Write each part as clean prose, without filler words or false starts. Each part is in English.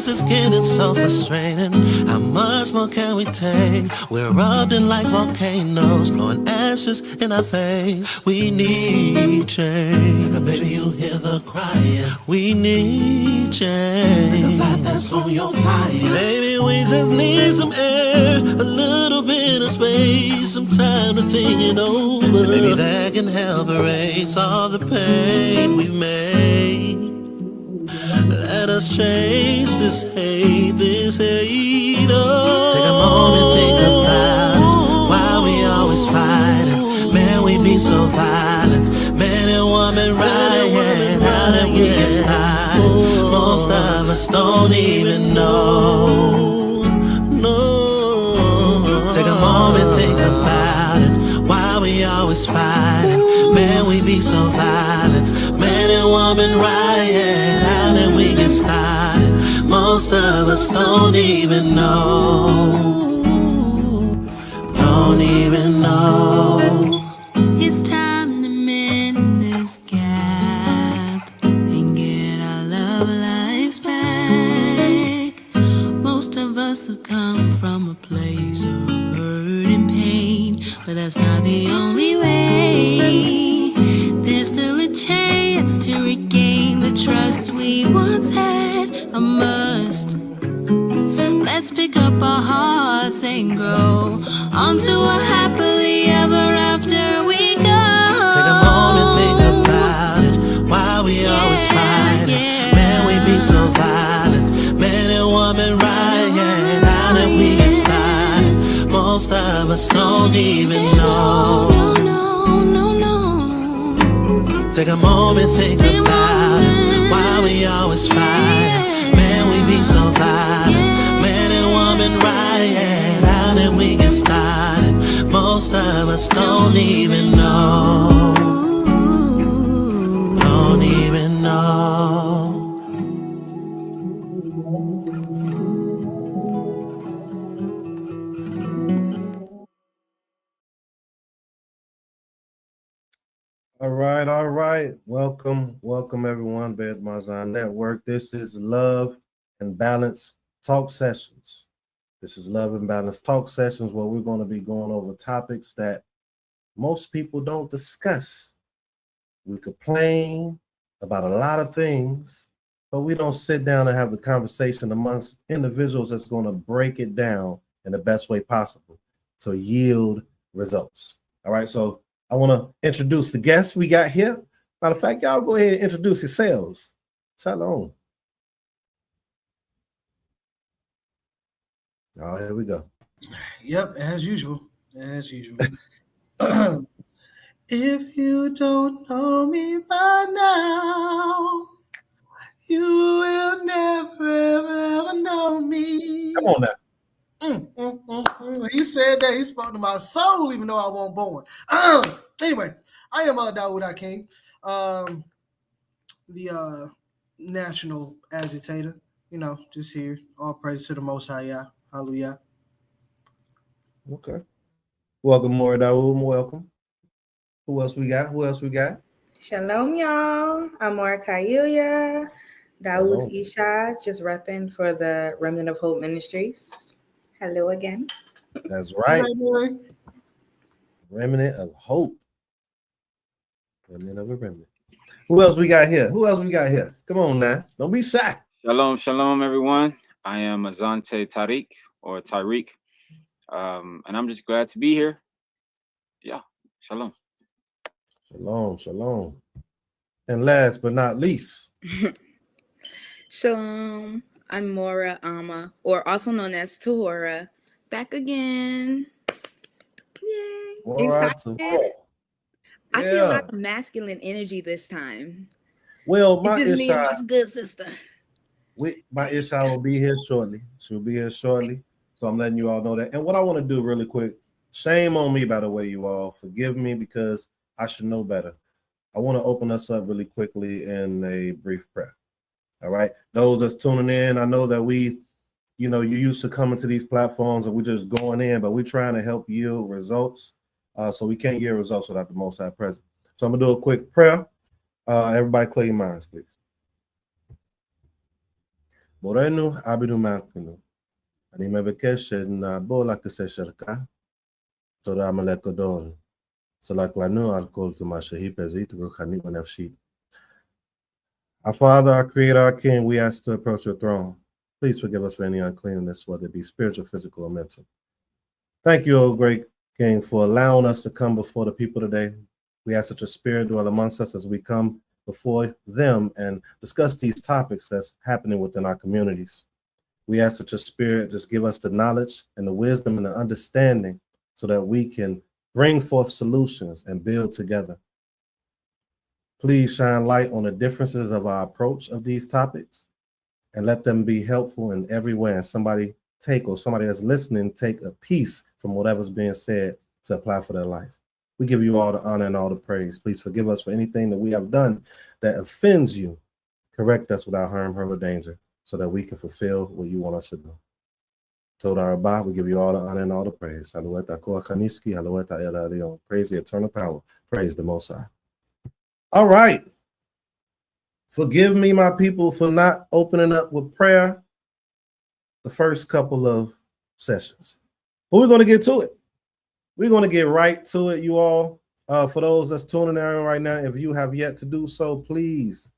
is getting so frustrating. How much more can we take? We're erupting like volcanoes, blowing ashes in our face. We need change. Like a baby, you hear the crying. We need change. Like a flight that's on your tire. Baby, we just need some air, a little bit of space, some time to think it over. Maybe that can help erase all the pain we've made. Let us change this hate, oh. Take a moment, think about it. Why we always fighting? Man, we be so violent. Man and woman riot. How did we get started? Most of us don't even know. No. Take a moment, think about it. Why we always fighting? Man, we be so violent. Man and woman riot. How did we get started? Most of us don't even know. Don't even know. It's time to mend this gap and get our love lives back. Most of us have come from a place of hurt and pain, but that's not the only way. There's still a chance to regain the trust we once had, a must. Let's pick up our hearts and grow onto a happily ever after we go. Take a moment, think about it. Why we always fighting? Man, we be so violent. Man and woman riot. How did we get started? Most of us don't even know. Take a moment, think about it. Why we always fighting? Man, we be so violent. Man and woman riot. How did we get started? Most of us don't even know. Don't even know. All right. Welcome everyone. Bed Mazan Network. This is Love and Balance Talk Sessions. This is Love and Balance Talk Sessions where we're going to be going over topics that most people don't discuss. We complain about a lot of things, but we don't sit down and have the conversation amongst individuals that's going to break it down in the best way possible to yield results. All right, so I want to introduce the guests we got here. Matter of fact, y'all go ahead and introduce yourselves. Shalom. Oh, here we go. Yep, as usual. If you don't know me by now, you will never, ever know me. Come on now. He said that. He spoke to my soul, even though I wasn't born. Anyway, I am Dawood Akeem, the national agitator. You know, just here. All praise to the Most High Yah. Hallelujah. Okay. Welcome, Mora Dawood. Welcome. Who else we got? Shalom, y'all. I'm Mora Kayuya. Dawood Isha, just repping for the Remnant of Hope Ministries. Hello again. That's right. Remnant of Hope. Remnant of a remnant. Who else we got here? Come on now. Don't be shy. Shalom, everyone. I am Azante Tariq or Tariq. And I'm just glad to be here. Yeah, shalom. Shalom. And last but not least. Shalom. I'm Mora Ama, or also known as Tahora. Back again. Yay. Excited. I see a lot of masculine energy this time. Well, my it's just me and my good sister. My Isha will be here shortly. She'll be here shortly. So I'm letting you all know that. And what I want to do really quick, shame on me, by the way, you all. Forgive me because I should know better. I want to open us up really quickly in a brief prayer. All right. Those that's tuning in, I know that you're used to coming to these platforms and we're just going in, but we're trying to help yield results. So we can't get results without the Most High present. So I'm going to do a quick prayer. Everybody clear your minds, please. Morenu abidu makinu. Ani mebekeshe na bola keseshelka. Tora malekodol. Salaklanu alkol to mashahipezit will khani nafshi. Our Father, our Creator, our King, we ask to approach your throne. Please forgive us for any uncleanness, whether it be spiritual, physical, or mental. Thank you, O great King, for allowing us to come before the people today. We ask that your spirit dwell amongst us as we come before them and discuss these topics that's happening within our communities. We ask that your spirit just give us the knowledge and the wisdom and the understanding so that we can bring forth solutions and build together. Please shine light on the differences of our approach of these topics and let them be helpful in every way. And somebody that's listening, take a piece from whatever's being said to apply for their life. We give you all the honor and all the praise. Please forgive us for anything that we have done that offends you. Correct us without harm, hurt, or danger so that we can fulfill what you want us to do. Toda Rabah, we give you all the honor and all the praise. Praise the eternal power. Praise the Most High. All right. Forgive me, my people, for not opening up with prayer the first couple of sessions. But we're going to get to it. We're going to get right to it, you all. For those that's tuning in right now, if you have yet to do so, please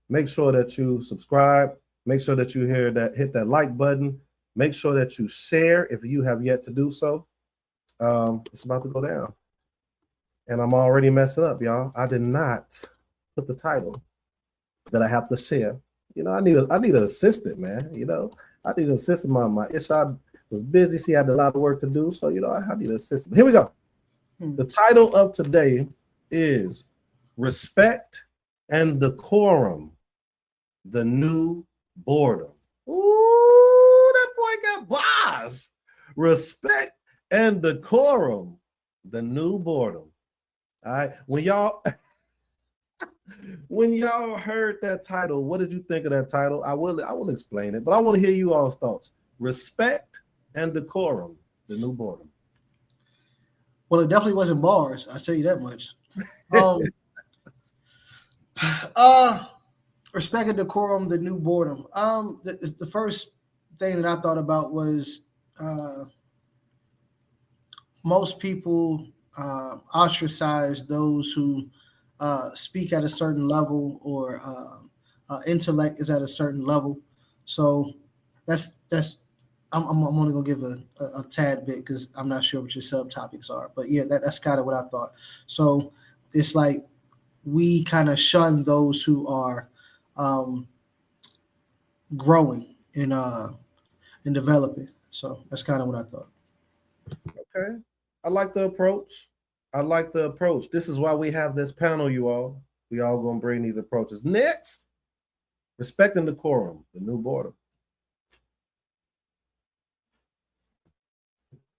make sure that you subscribe. Make sure that you hit that like button. Make sure that you share if you have yet to do so. It's about to go down. And I'm already messing up, y'all. I did not put the title that I have to share. You know, I need an assistant, man. You know, I need an assistant. My Ishad was busy. She had a lot of work to do. So, you know, I need an assistant. Here we go. The title of today is Respect and Decorum, the New Boredom. Ooh, that boy got bars. Respect and Decorum, the New Boredom. All right. When y'all heard that title, what did you think of that title? I will explain it, but I want to hear you all's thoughts. Respect and Decorum, the New Boredom. Well, it definitely wasn't bars. I'll tell you that much. Respect and Decorum, the New Boredom. The first thing that I thought about was most people ostracize those who speak at a certain level or intellect is at a certain level. So that's I'm only gonna give a tad bit because I'm not sure what your subtopics are. But yeah, that's kind of what I thought. So it's like we kind of shun those who are growing and developing. So that's kind of what I thought. Okay. I like the approach. This is why we have this panel, you all. We all gonna bring these approaches. Next, respect and decorum, the new boredom.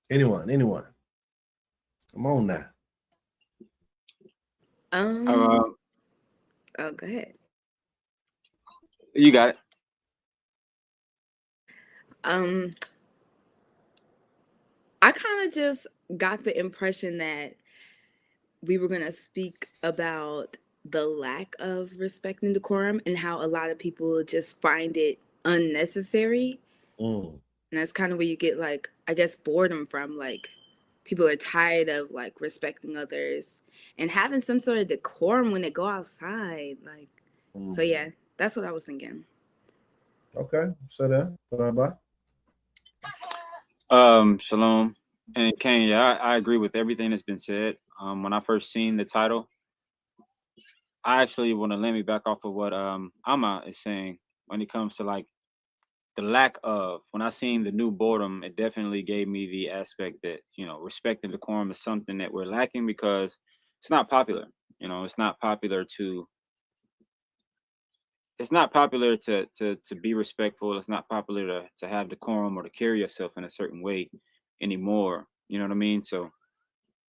Anyone? Come on now. Oh, go ahead. You got it. I kind of just got the impression that we were going to speak about the lack of respect and decorum and how a lot of people just find it unnecessary. And that's kind of where you get, like, I guess, boredom from. Like, people are tired of, like, respecting others and having some sort of decorum when they go outside. Like, so yeah, that's what I was thinking. Okay, so that. Shalom. And Kane, yeah, I agree with everything that's been said. When I first seen the title, I actually want to let me back off of what Amma is saying when it comes to like the lack of. When I seen the new boredom, it definitely gave me the aspect that, you know, respect and decorum is something that we're lacking because it's not popular. You know, it's not popular to be respectful. It's not popular to have decorum or to carry yourself in a certain way anymore. You know what I mean? So,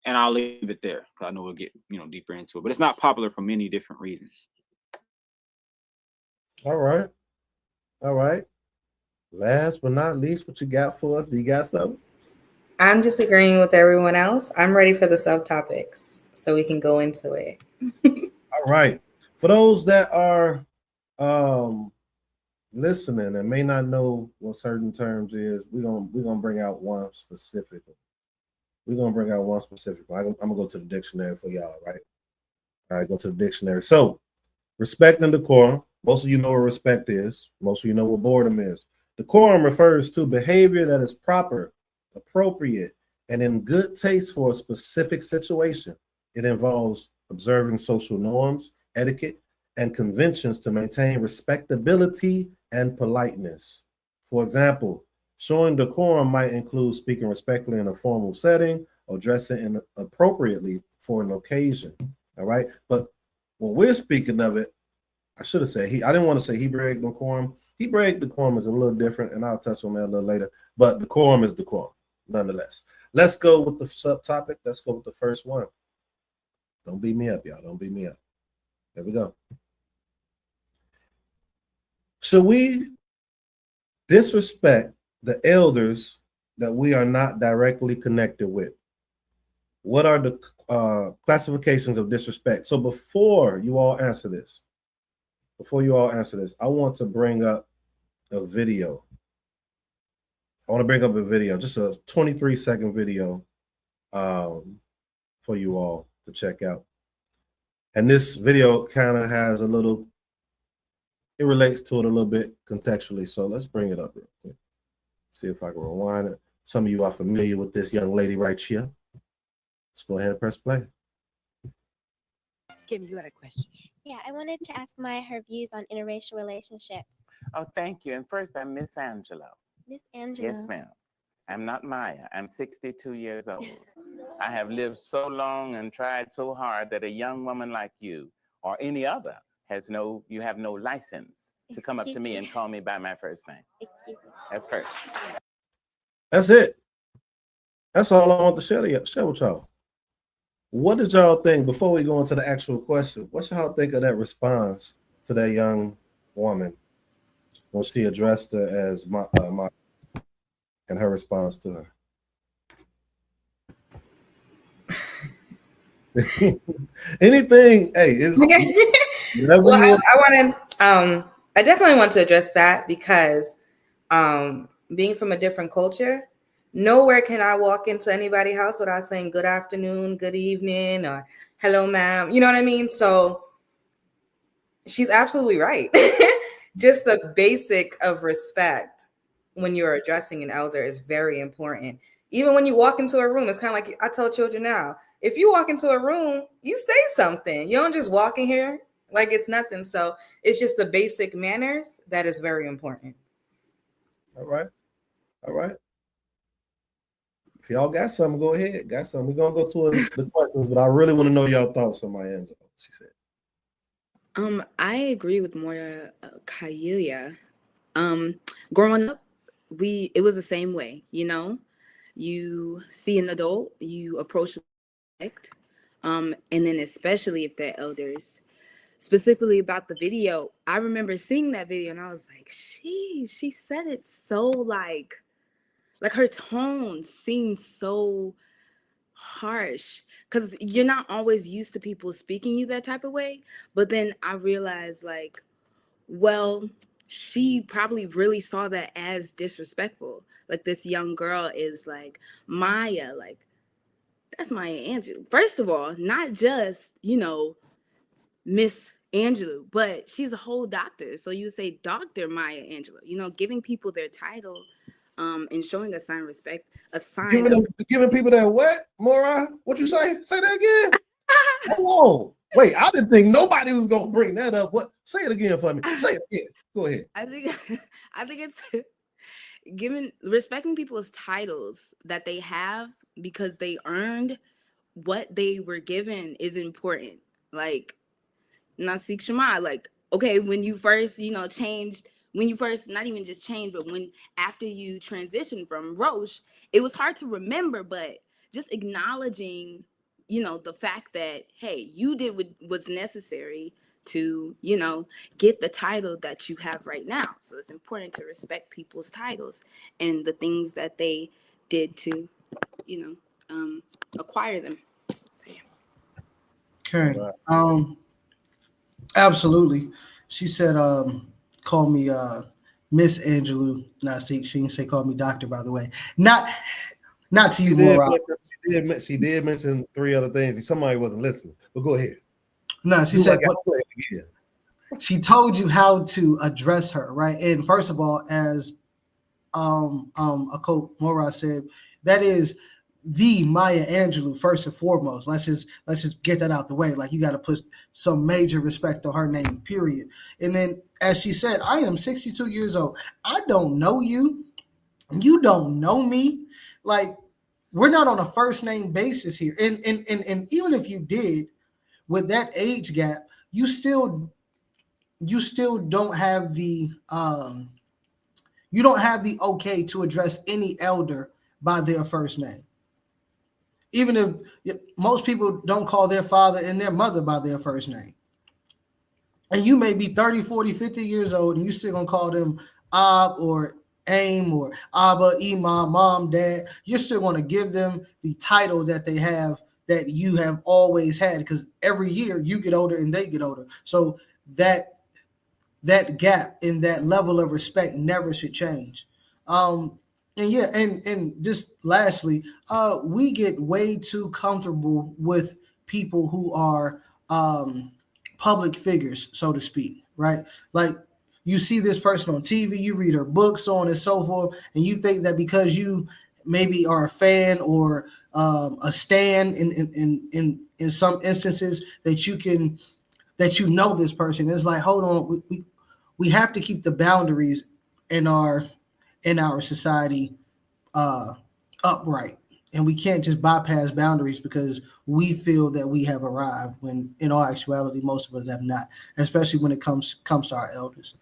and I'll leave it there because I know we'll get, you know, deeper into it, but it's not popular for many different reasons. All right. Last but not least, what you got for us? You got something? I'm disagreeing with everyone else. I'm ready for the subtopics so we can go into it. All right. For those that are listening and may not know what certain terms is, we're gonna bring out one specifically. We're gonna bring out one specific one. I'm gonna go to the dictionary for y'all, right? All right, go to the dictionary. So, respect and decorum. Most of you know what respect is. Most of you know what boredom is. Decorum refers to behavior that is proper, appropriate, and in good taste for a specific situation. It involves observing social norms, etiquette, and conventions to maintain respectability and politeness. For example, showing decorum might include speaking respectfully in a formal setting or dressing appropriately for an occasion. All right. But when we're speaking of it, I should have said I didn't want to say Hebraic decorum. Hebraic decorum is a little different, and I'll touch on that a little later. But decorum is decorum, nonetheless. Let's go with the subtopic. Let's go with the first one. Don't beat me up, y'all. Don't beat me up. There we go. Should we disrespect the elders that we are not directly connected with? What are the classifications of disrespect? So before you all answer this, I want to bring up a video. Just a 23-second video for you all to check out. And this video kind of has it relates to it a little bit contextually. So let's bring it up real quick. See if I can rewind it. Some of you are familiar with this young lady right here. Let's go ahead and press play. Kim, you had a question. Yeah, I wanted to ask Maya her views on interracial relationships. Oh, thank you. And first, I'm Miss Angelo. Miss Angela. Yes, ma'am. I'm not Maya. I'm 62 years old. I have lived so long and tried so hard that a young woman like you or any other you have no license to come up to me and call me by my first name. That's first. That's it. That's all I want to share with y'all. What did y'all think, before we go into the actual question, what y'all think of that response to that young woman when she addressed her as my and her response to her? Anything? Hey, well, I definitely want to address that because being from a different culture, nowhere can I walk into anybody's house without saying good afternoon, good evening, or hello, ma'am. You know what I mean? So she's absolutely right. Just the basic of respect when you're addressing an elder is very important. Even when you walk into a room, it's kind of like I tell children now, if you walk into a room, you say something. You don't just walk in here like it's nothing. So it's just the basic manners that is very important. All right. If y'all got something, go ahead. Got something. We're going to go to the questions, but I really want to know y'all thoughts on my answer, she said. I agree with Moira Kayuya. Growing up, it was the same way, you know. You see an adult, you approach respect, and then especially if they're elders. Specifically about the video, I remember seeing that video and I was like, she said it so like her tone seemed so harsh because you're not always used to people speaking you that type of way. But then I realized well, she probably really saw that as disrespectful. Like this young girl is like, Maya, like that's Maya Angelou. First of all, not just, Miss Angelou, but she's a whole doctor. So you would say Dr. Maya Angelou, giving people their title and showing a sign of respect, a sign giving people that what, Mora? What you say? Say that again. Hold on. Wait, I didn't think nobody was gonna bring that up. What? Say it again for me. Say it again. Go ahead. I think it's respecting people's titles that they have because they earned what they were given is important. Like Nasik Shema, like, okay, when you first, changed, when you first, not even just changed, but after you transitioned from Roche, it was hard to remember, but just acknowledging, the fact that, hey, you did what was necessary to, get the title that you have right now. So it's important to respect people's titles and the things that they did to, acquire them. So, yeah. Okay. Absolutely. She said, call me Miss Angelou. She didn't say call me doctor, by the way. Not to you, Mora. She did mention 3 other things. Somebody wasn't listening, but go ahead. No, she said she told you how to address her, right? And first of all, as a coach Mora said, that is the Maya Angelou first and foremost. Let's just get that out the way. Like, you got to put some major respect on her name, period. And then, as she said, I am 62 years old. I don't know you. You don't know me. Like, we're not on a first name basis here. And even if you did, with that age gap, you still don't have the okay to address any elder by their first name. Even if most people don't call their father and their mother by their first name. And you may be 30, 40, 50 years old and you still gonna call them Ab or Aim or Abba, Imam, Mom, Dad. You're still gonna give them the title that they have, that you have always had, because every year you get older and they get older. So that gap in that level of respect never should change. And just lastly, we get way too comfortable with people who are public figures, so to speak, right? Like, you see this person on TV, you read her books, so on and so forth, and you think that because you maybe are a fan or a stan in some instances, that you know this person. It's like, hold on, we have to keep the boundaries in our society upright, and we can't just bypass boundaries because we feel that we have arrived, when in all actuality most of us have not, especially when it comes to our elders.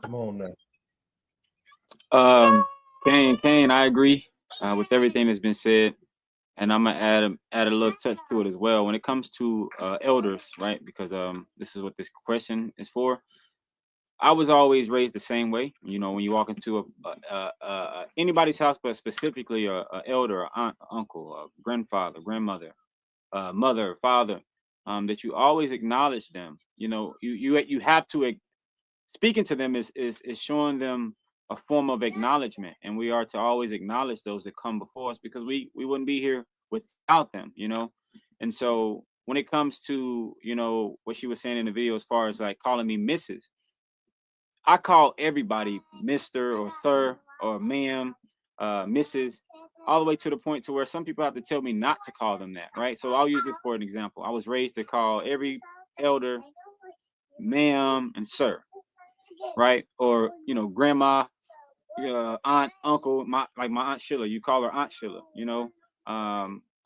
Come on now. Kane, I agree with everything that's been said, and I'm gonna add a little touch to it as well when it comes to elders, right? Because this is what this question is for. I was always raised the same way. You know, when you walk into anybody's house, but specifically a elder, aunt, uncle, a grandfather, grandmother, mother, father, that you always acknowledge them. You know, you have to speaking to them is showing them a form of acknowledgement, and we are to always acknowledge those that come before us, because we wouldn't be here without them. You know, and so when it comes to, you know, what she was saying in the video as far as like calling me Mrs., I call everybody Mr. or Sir or Ma'am, Mrs., all the way to the point to where some people have to tell me not to call them that, right? So I'll use it for an example. I was raised to call every elder Ma'am and Sir, right? Or, you know, grandma, aunt, uncle, my Aunt Sheila. You call her Aunt Sheila, you know.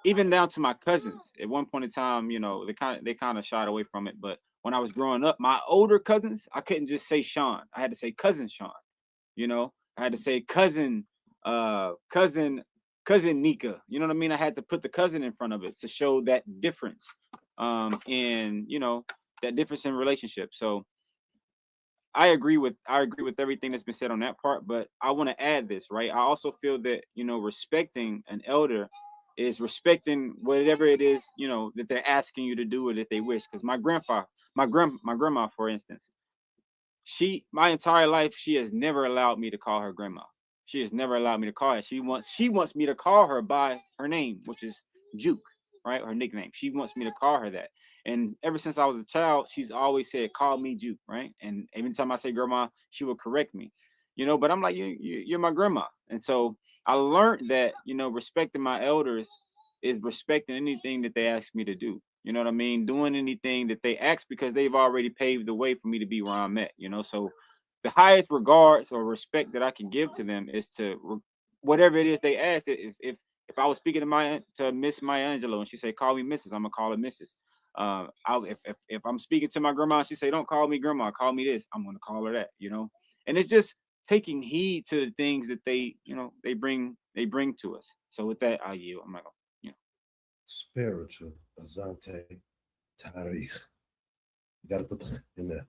Even down to my cousins. At one point in time, you know, they kind of shied away from it, but when I was growing up, my older cousins, I couldn't just say Sean. I had to say cousin Sean. You know, I had to say cousin Nika. You know what I mean? I had to put the cousin in front of it to show that difference, in, you know, that difference in relationship. So I agree with everything that's been said on that part, but I want to add this, right? I also feel that, you know, respecting an elder is respecting whatever it is, you know, that they're asking you to do or that they wish. Because my grandma, for instance, my entire life, she has never allowed me to call her grandma. She has never allowed me to call her. She wants me to call her by her name, which is Juke, right? Her nickname. She wants me to call her that. And ever since I was a child, she's always said, call me Juke, right? And every time I say grandma, she will correct me, you know, but I'm like, you're my grandma. And so I learned that, you know, respecting my elders is respecting anything that they ask me to do. You know what I mean? Doing anything that they ask, because they've already paved the way for me to be where I'm at, you know? So the highest regards or respect that I can give to them is to whatever it is they ask. If I was speaking to Miss Maya Angelou and she say, call me Mrs., I'm gonna call her Mrs. If I'm speaking to my grandma, she say, don't call me grandma, call me this, I'm gonna call her that, you know? And it's just taking heed to the things that they, you know, they bring to us. So with that, I yield. I'm like, you know. Spiritual Azante Tariq. You gotta put that in there.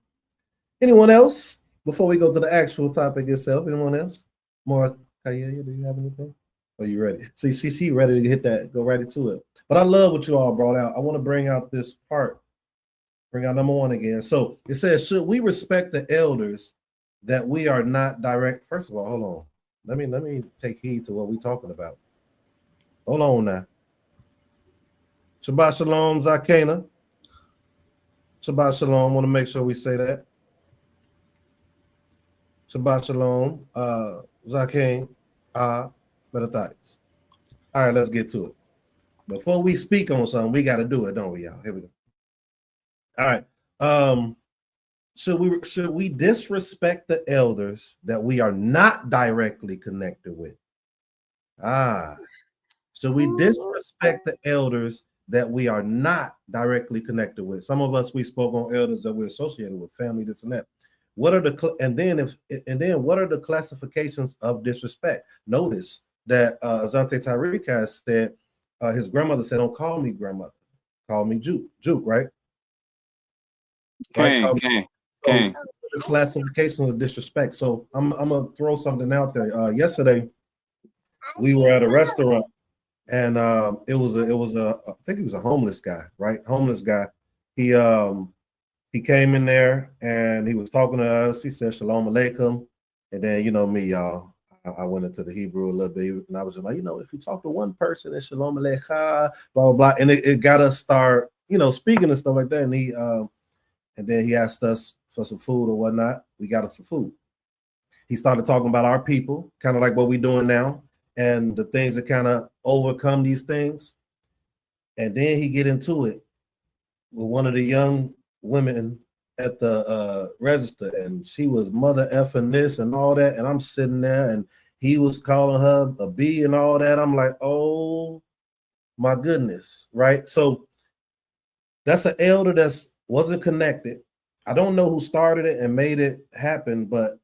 Anyone else? Before we go to the actual topic itself, anyone else? More Kaya, do you have anything? Are you ready? See, she ready to hit that, go right into it. But I love what you all brought out. I want to bring out this part Bring out number one again. So it says, should we respect the elders that we are not direct? First of all, hold on. Let me take heed to what we're talking about. Hold on now. Shabbat Shalom, Zakena. Shabbat Shalom. Want to make sure we say that. Shabbat Shalom, Zaken, better thoughts. All right, let's get to it. Before we speak on something, we got to do it, don't we, y'all? Here we go. All right. Should we disrespect the elders that we are not directly connected with? Should we disrespect the elders that we are not directly connected with? Some of us, we spoke on elders that we're associated with, family, this and that. What are the what are the classifications of disrespect? Notice that Azante Tariq has said his grandmother said, "Don't call me grandmother, call me Juke, right?" King. The classification of disrespect. So I'm gonna throw something out there. Yesterday, we were at a restaurant, and it was a I think he was a homeless guy, right? Homeless guy. He came in there and he was talking to us. He said Shalom Aleichem, and then you know me, y'all. I went into the Hebrew a little bit, and I was just like, if you talk to one person, it's Shalom Aleichem, blah blah blah, and it got us start, speaking and stuff like that. And then he asked us for some food or whatnot. We got him some food. He started talking about our people, kind of like what we're doing now, and the things that kind of overcome these things. And then he get into it with one of the young women at the register, and she was mother effing this and all that. And I'm sitting there, and he was calling her a B and all that. I'm like, oh my goodness, right? So that's an elder that's wasn't connected. I don't know who started it and made it happen, but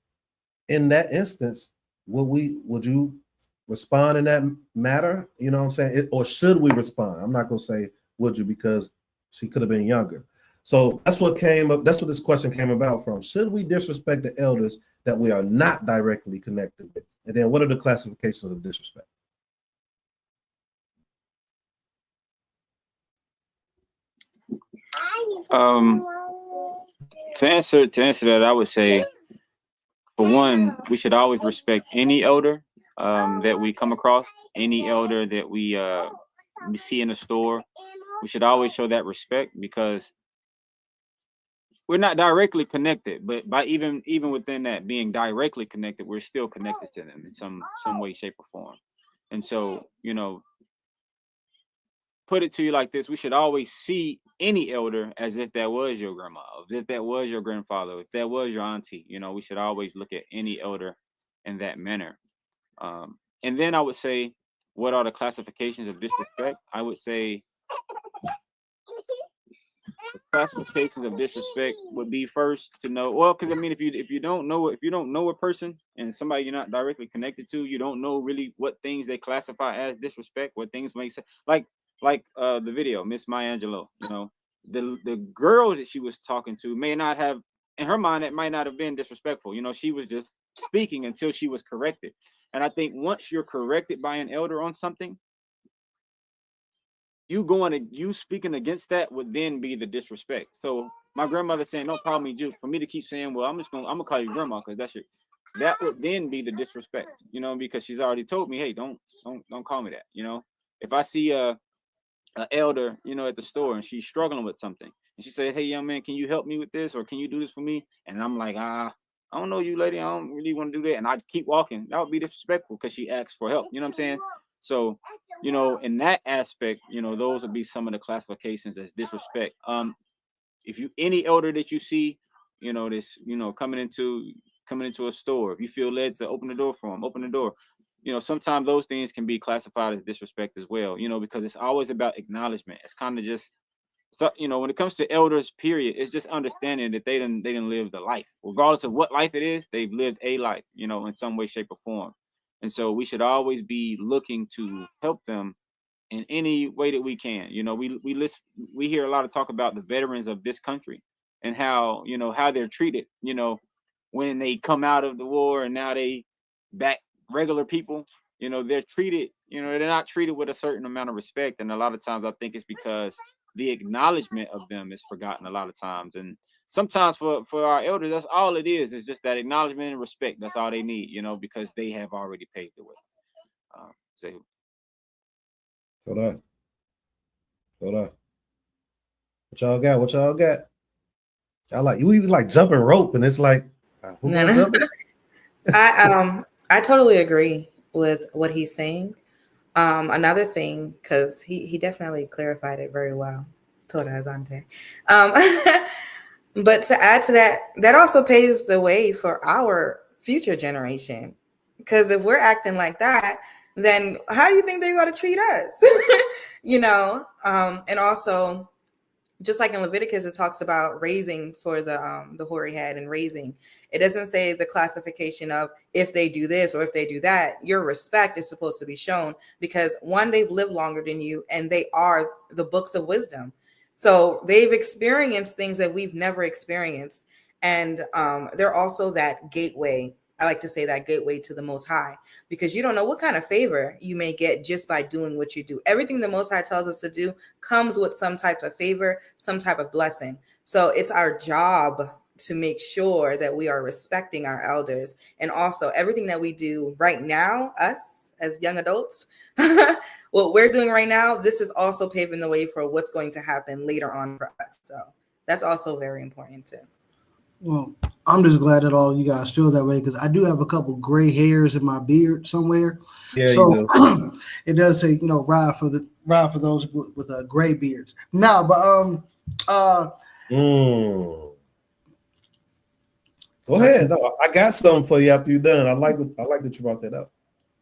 in that instance, would you respond in that matter? You know what I'm saying? Or should we respond? I'm not gonna say would you, because she could have been younger. So that's what came up. That's what this question came about from. Should we disrespect the elders that we are not directly connected with? And then what are the classifications of disrespect? To answer that, I would say, for one, we should always respect any elder that we come across, any elder that we see in the store. We should always show that respect, because we're not directly connected, but by even within that being directly connected, we're still connected to them in some way, shape, or form. And so, put it to you like this: we should always see any elder as if that was your grandma, as if that was your grandfather, if that was your auntie. We should always look at any elder in that manner. And then I would say, what are the classifications of disrespect? I would say the classifications of disrespect would be first to know, well, because I mean, if you don't know a person and somebody you're not directly connected to, you don't know really what things they classify as disrespect, what things make sense. Like the video, Miss Maya Angelou, the girl that she was talking to may not have, in her mind, it might not have been disrespectful. She was just speaking until she was corrected. And I think once you're corrected by an elder on something, you speaking against that would then be the disrespect. So my grandmother saying, "Don't call me Juke," for me to keep saying, "Well, I'm gonna call you grandma," because that would then be the disrespect, because she's already told me, "Hey, don't call me that." If I see a elder, at the store, and she's struggling with something, and she said, "Hey, young man, can you help me with this, or can you do this for me?" And I'm like, I don't know you, lady. I don't really want to do that. And I keep walking. That would be disrespectful, because she asked for help. You know what I'm saying? So, in that aspect, those would be some of the classifications as disrespect. If any elder that you see, this, coming into a store, if you feel led to open the door for them, open the door. Sometimes those things can be classified as disrespect as well, because it's always about acknowledgement. It's kind of just, so, when it comes to elders, period, it's just understanding that they didn't live the life, regardless of what life it is. They've lived a life, in some way, shape, or form. And so we should always be looking to help them in any way that we can. We hear a lot of talk about the veterans of this country and how, how they're treated, when they come out of the war and now they back regular people. They're treated, they're not treated with a certain amount of respect. And a lot of times I think it's because the acknowledgement of them is forgotten a lot of times. And sometimes for our elders, that's all it is. It's just that acknowledgement and respect. That's all they need, because they have already paved the way. Hold on. What y'all got? I like you even like jumping rope, and it's like who gonna jump? I totally agree with what he's saying. Another thing, because he definitely clarified it very well. Toda Azante. But to add to that, that also paves the way for our future generation. Because if we're acting like that, then how do you think they're going to treat us? And also, just like in Leviticus, it talks about raising for the hoary head and raising. It doesn't say the classification of if they do this or if they do that. Your respect is supposed to be shown because, one, they've lived longer than you, and they are the books of wisdom. So they've experienced things that we've never experienced. And they're also that gateway. I like to say that gateway to the Most High, because you don't know what kind of favor you may get just by doing what you do. Everything the Most High tells us to do comes with some type of favor, some type of blessing. So it's our job to make sure that we are respecting our elders. And also everything that we do right now, us as young adults, what we're doing right now, this is also paving the way for what's going to happen later on for us. So that's also very important too. Well, I'm just glad that all you guys feel that way, because I do have a couple gray hairs in my beard somewhere. Yeah, so you do. It does say, ride for those with gray beards. No, but Go ahead. No, I got something for you after you're done. I like that you brought that up.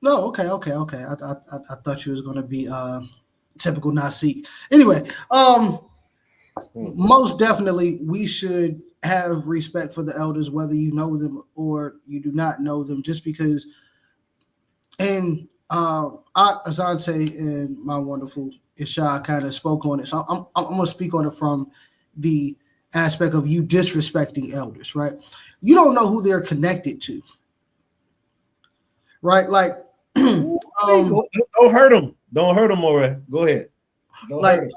No, okay. I thought you was gonna be typical Nasik. Anyway, most definitely we should have respect for the elders, whether you know them or you do not know them, just because. And Azante and my wonderful Isha kind of spoke on it. So I'm gonna speak on it from the aspect of you disrespecting elders, right? You don't know who they're connected to, right? Like, don't hurt them. Don't hurt them, More. Go ahead. Don't hurt them.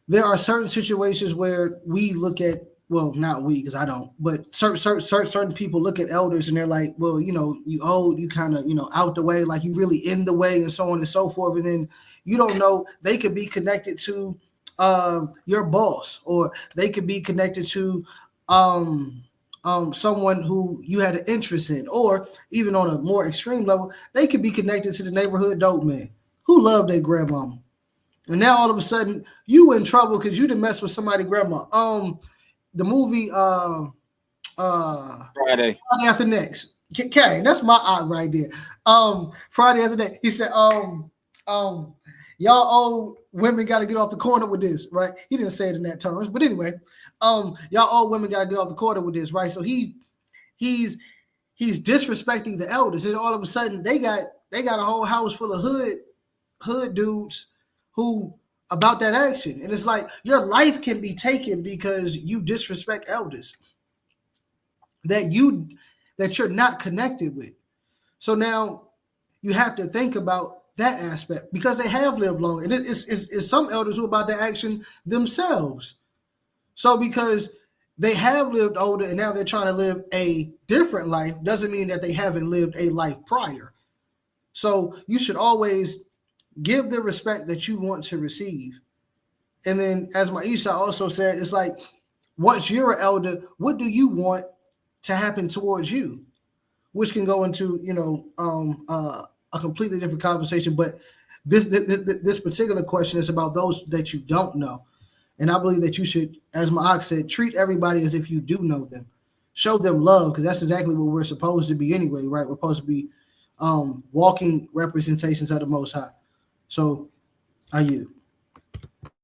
There are certain situations where we look at, well, not we, because I don't, but certain people look at elders and they're like, well, you old, you kind of, out the way, like you really in the way, and so on and so forth. And then you don't know, they could be connected to your boss, or they could be connected to someone who you had an interest in, or even on a more extreme level, they could be connected to the neighborhood dope man who loved their grandmama. And now all of a sudden you in trouble because you done mess with somebody's grandma. The movie Friday After Next. Karen, that's my aunt right there. Friday After Next. He said, y'all old women got to get off the corner with this, right? He didn't say it in that terms, but anyway, y'all old women got to get off the corner with this, right? So he's disrespecting the elders, and all of a sudden they got a whole house full of hood dudes who about that action. And it's like your life can be taken because you disrespect elders that you're not connected with. So now you have to think about that aspect, because they have lived long, and it's some elders who are about that action themselves. So because they have lived older and now they're trying to live a different life doesn't mean that they haven't lived a life prior. So you should always give the respect that you want to receive. And then, as Maisha also said, it's like, once you're an elder, what do you want to happen towards you? Which can go into, a completely different conversation. But this particular question is about those that you don't know. And I believe that you should, as Ma'ak said, treat everybody as if you do know them. Show them love, because that's exactly what we're supposed to be anyway, right? We're supposed to be walking representations of the Most High. So, are you?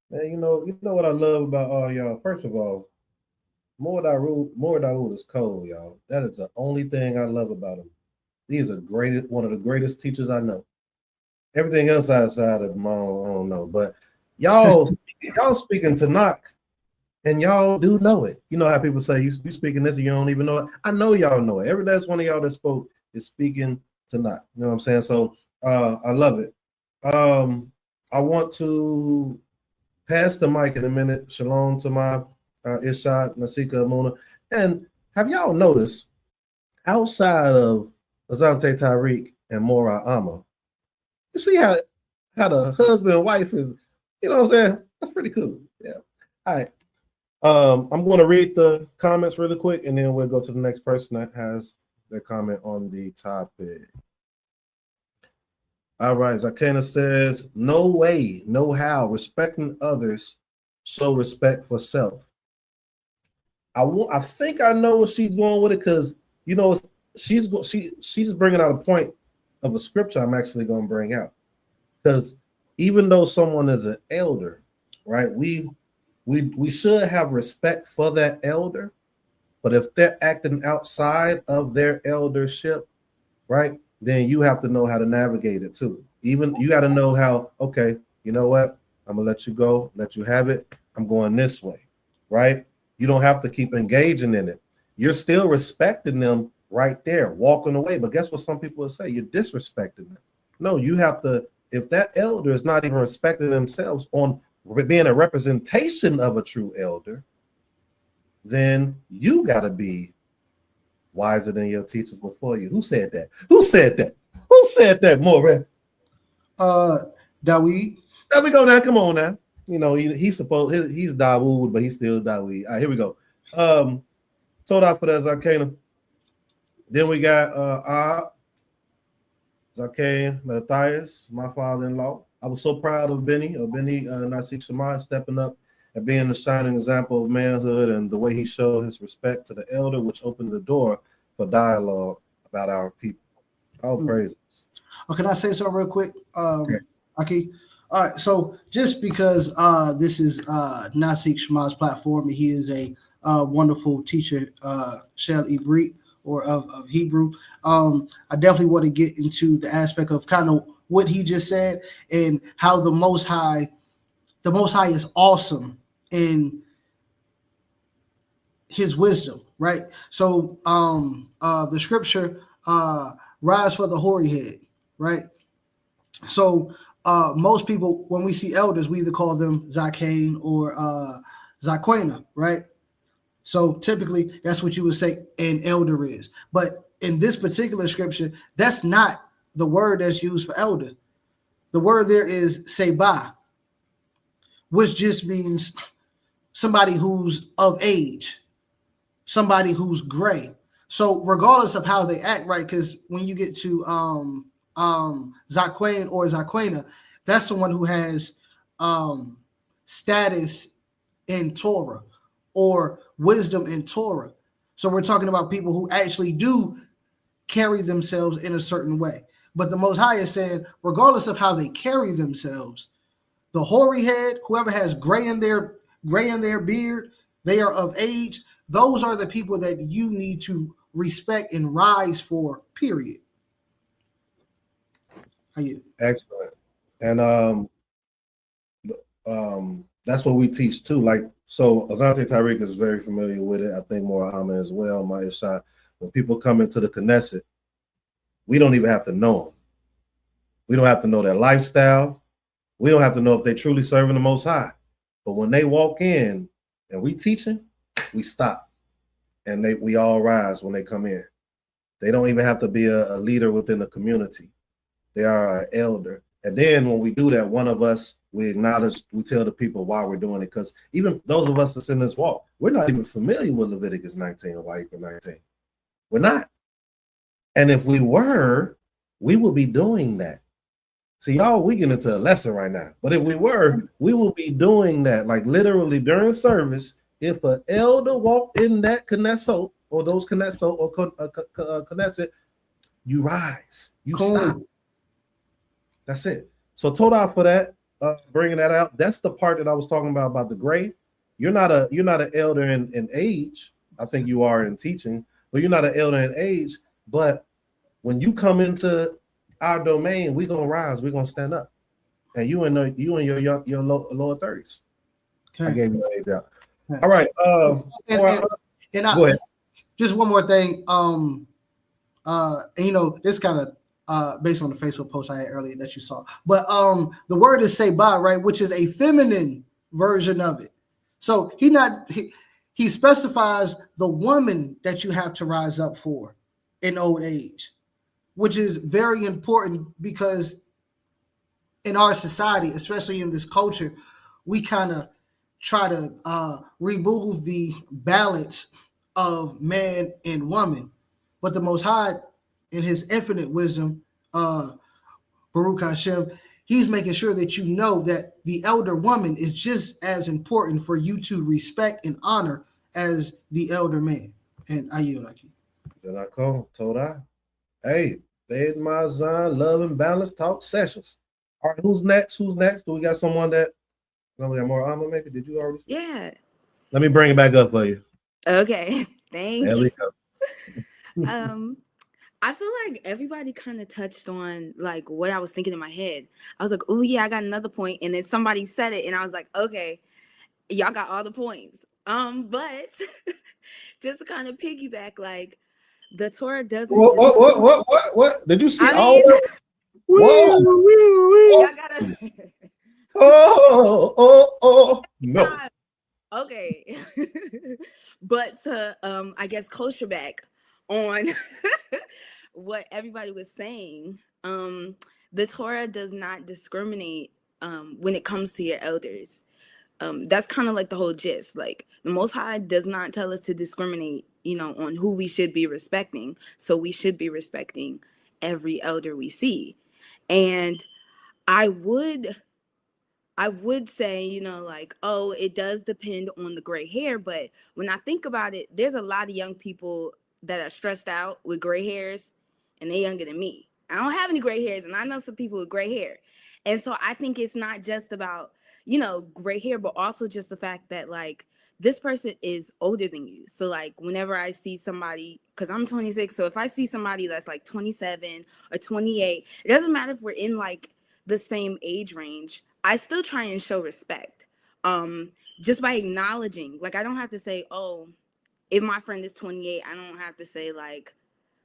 Man, you know what I love about all y'all? First of all, More Daoud is cold, y'all. That is the only thing I love about him. He's one of the greatest teachers I know. Everything else outside of him, I don't know. But y'all speaking Tanakh, and y'all do know it. You know how people say you speaking this and you don't even know it? I know y'all know it. Every last one of y'all that spoke is speaking Tanakh. You know what I'm saying? So I love it. I want to pass the mic in a minute. Shalom to my Ishad, Nasika, Amuna. And have y'all noticed outside of Azante Tariq and Mora Amma, you see how the husband and wife is, you know what I'm saying? That's pretty cool. Yeah. All right. I'm going to read the comments really quick, and then we'll go to the next person that has their comment on the topic. All right. Zakena says, no way, no how. Respecting others, show respect for self. I think I know where she's going with it, because you know she's bringing out a point of a scripture I'm actually going to bring out, because even though someone is an elder, right, we should have respect for that elder, but if they're acting outside of their eldership, right, then you have to know how to navigate it too. Even you got to know how, okay, you know what, I'm gonna let you go, let you have it, I'm going this way, right? You don't have to keep engaging in it. You're still respecting them right there, walking away. But guess what some people will say? You're disrespecting them. No, you have to, if that elder is not even respecting themselves on being a representation of a true elder, then you got to be wiser than your teachers before you. Who said that? Who said that? Who said that, More? Dawid. There we go now. Come on now. You know, he's supposed, he's Dawood, but he's still Dawid. All right, here we go. Told out for that Zarkana. Then we got Zarkane Matthias, my father-in-law. I was so proud of Benny Nasik Shemai stepping up and being a shining example of manhood and the way he showed his respect to the elder, which opened the door for dialogue about our people. All praises. Oh, can I say something real quick? Okay. Aki? All right, so just because this is Nasik Shemai's platform, he is a wonderful teacher, Shel Ibrit, or of Hebrew. I definitely want to get into the aspect of kind of what he just said and how the Most High is awesome in his wisdom, right? So the scripture, rise for the hoary head, right? So most people, when we see elders, we either call them Zakane or Zaquena, right? So typically that's what you would say an elder is. But in this particular scripture, that's not the word that's used for elder. The word there is seba, which just means somebody who's of age, somebody who's gray. So regardless of how they act, right? Because when you get to Zaquane or Zaquena, that's someone who has status in Torah or wisdom in Torah. So we're talking about people who actually do carry themselves in a certain way. But the Most High is saying, regardless of how they carry themselves, the hoary head, whoever has gray in their beard, they are of age. Those are the people that you need to respect and rise for, period. Excellent. And that's what we teach too. Like, so Azante Tariq is very familiar with it. I think more Ahmed as well, my Ishad. When people come into the Knesset, we don't even have to know them. We don't have to know their lifestyle. We don't have to know if they're truly serving the Most High. But when they walk in and we teaching, we stop. And we all rise when they come in. They don't even have to be a leader within the community. They are an elder. And then when we do that, one of us, we acknowledge, we tell the people why we're doing it. Because even those of us that's in this walk, we're not even familiar with Leviticus 19 or Wahika 19. We're not. And if we were, we would be doing that. See, y'all, we get into a lesson right now. But if we were, we will be doing that. Like literally during service, if an elder walked in that Knesset or those Knesset or Knesset, you rise, you stop. That's it. So Todah for that, bringing that out. That's the part that I was talking about the gray. You're not an elder in age. I think you are in teaching, but you're not an elder in age. But when you come into our domain, we're gonna rise, we're gonna stand up. And you in your lower 30s. Okay. I gave you an age out. Okay. All right. Go ahead. Just one more thing. And, you know, this kind of based on the Facebook post I had earlier that you saw. But the word is seba, right, which is a feminine version of it. So he specifies the woman that you have to rise up for in old age, which is very important because in our society, especially in this culture, we kind of try to remove the balance of man and woman. But the Most High, in his infinite wisdom, Baruch Hashem, he's making sure that you know that the elder woman is just as important for you to respect and honor as the elder man. And I yield, Aki. Then I call, told I. Hey, Bed Mazan, Love and Balance Talk Sessions. All right, who's next? Who's next? Do we got someone that? No, we got more Alma Maker. Did you already? Yeah. Let me bring it back up for you. Okay. Thank there you. We go. I feel like everybody kind of touched on like what I was thinking in my head. I was like, oh yeah, I got another point. And then somebody said it and I was like, okay, y'all got all the points. But just to kind of piggyback, like the Torah doesn't. What? Did you see all that? Whoa. Y'all gotta. No. Okay. But to I guess kosher back on what everybody was saying, the Torah does not discriminate when it comes to your elders. That's kind of like the whole gist. Like the Most High does not tell us to discriminate, on who we should be respecting. So we should be respecting every elder we see. And I would say, like, oh, it does depend on the gray hair. But when I think about it, there's a lot of young people that are stressed out with gray hairs and they're younger than me. I don't have any gray hairs and I know some people with gray hair. And so I think it's not just about, gray hair, but also just the fact that like this person is older than you. So like whenever I see somebody, because I'm 26, so if I see somebody that's like 27 or 28, it doesn't matter if we're in like the same age range, I still try and show respect. Just by acknowledging, like I don't have to say, oh, if my friend is 28, I don't have to say like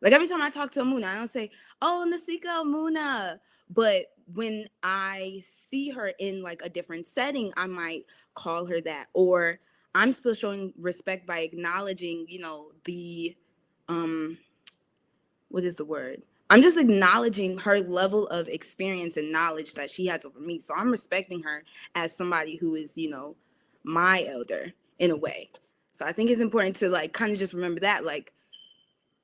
every time I talk to Amuna, I don't say, oh, Nasika Amuna. But when I see her in like a different setting, I might call her that. Or I'm still showing respect by acknowledging, the what is the word? I'm just acknowledging her level of experience and knowledge that she has over me. So I'm respecting her as somebody who is, my elder in a way. So I think it's important to like kind of just remember that, like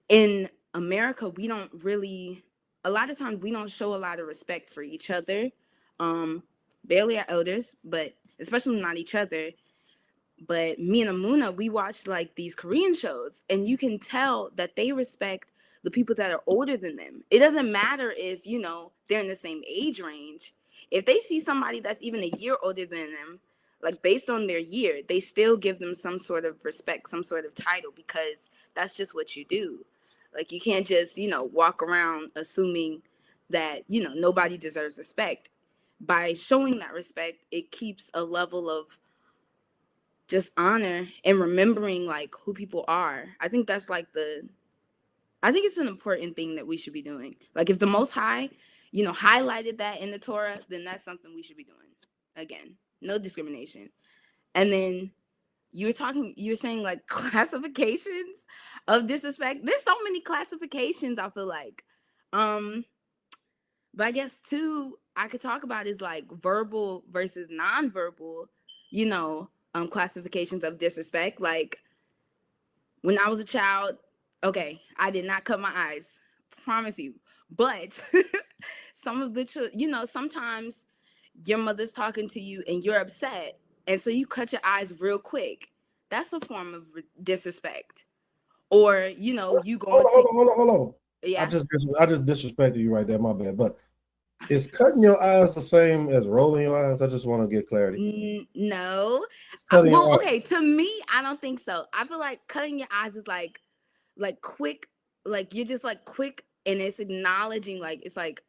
in America, we don't really, a lot of times we don't show a lot of respect for each other. Barely our elders, but especially not each other. But me and Amuna, we watch like these Korean shows and you can tell that they respect the people that are older than them. It doesn't matter if, they're in the same age range. If they see somebody that's even a year older than them, like based on their year, they still give them some sort of respect, some sort of title, because that's just what you do. Like you can't just, walk around assuming that, nobody deserves respect. By showing that respect, it keeps a level of just honor and remembering like who people are. I think that's like I think it's an important thing that we should be doing. Like if the Most High, highlighted that in the Torah, then that's something we should be doing. Again, no discrimination. And then you're saying like classifications of disrespect. There's so many classifications, I feel like. But I guess too, I could talk about is like verbal versus nonverbal, classifications of disrespect. Like when I was a child, okay, I did not cut my eyes, promise you. But some of the, sometimes your mother's talking to you and you're upset, and so you cut your eyes real quick. That's a form of disrespect. Or you going hold on. Yeah. I just disrespected you right there. My bad. But is cutting your eyes the same as rolling your eyes? I just want to get clarity. No. Well, okay. To me, I don't think so. I feel like cutting your eyes is like quick. Like you're just like quick, and it's acknowledging. Like it's like,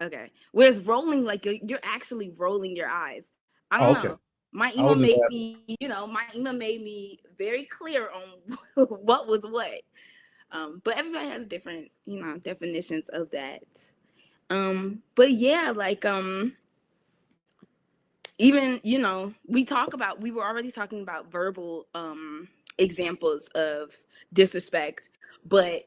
okay. Whereas rolling, like you're actually rolling your eyes. I don't know. My email made me very clear on what was what. But everybody has different, definitions of that. But yeah, like, even, we were already talking about verbal examples of disrespect, but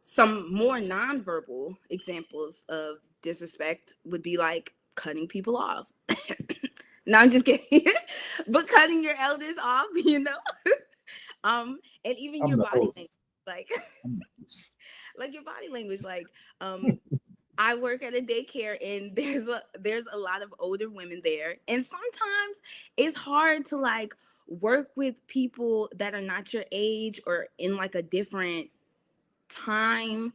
some more nonverbal examples of disrespect would be like cutting people off. No, I'm just kidding. But cutting your elders off, and even your body language, like like your body language, like I work at a daycare, and there's a lot of older women there, and sometimes it's hard to like work with people that are not your age or in like a different time,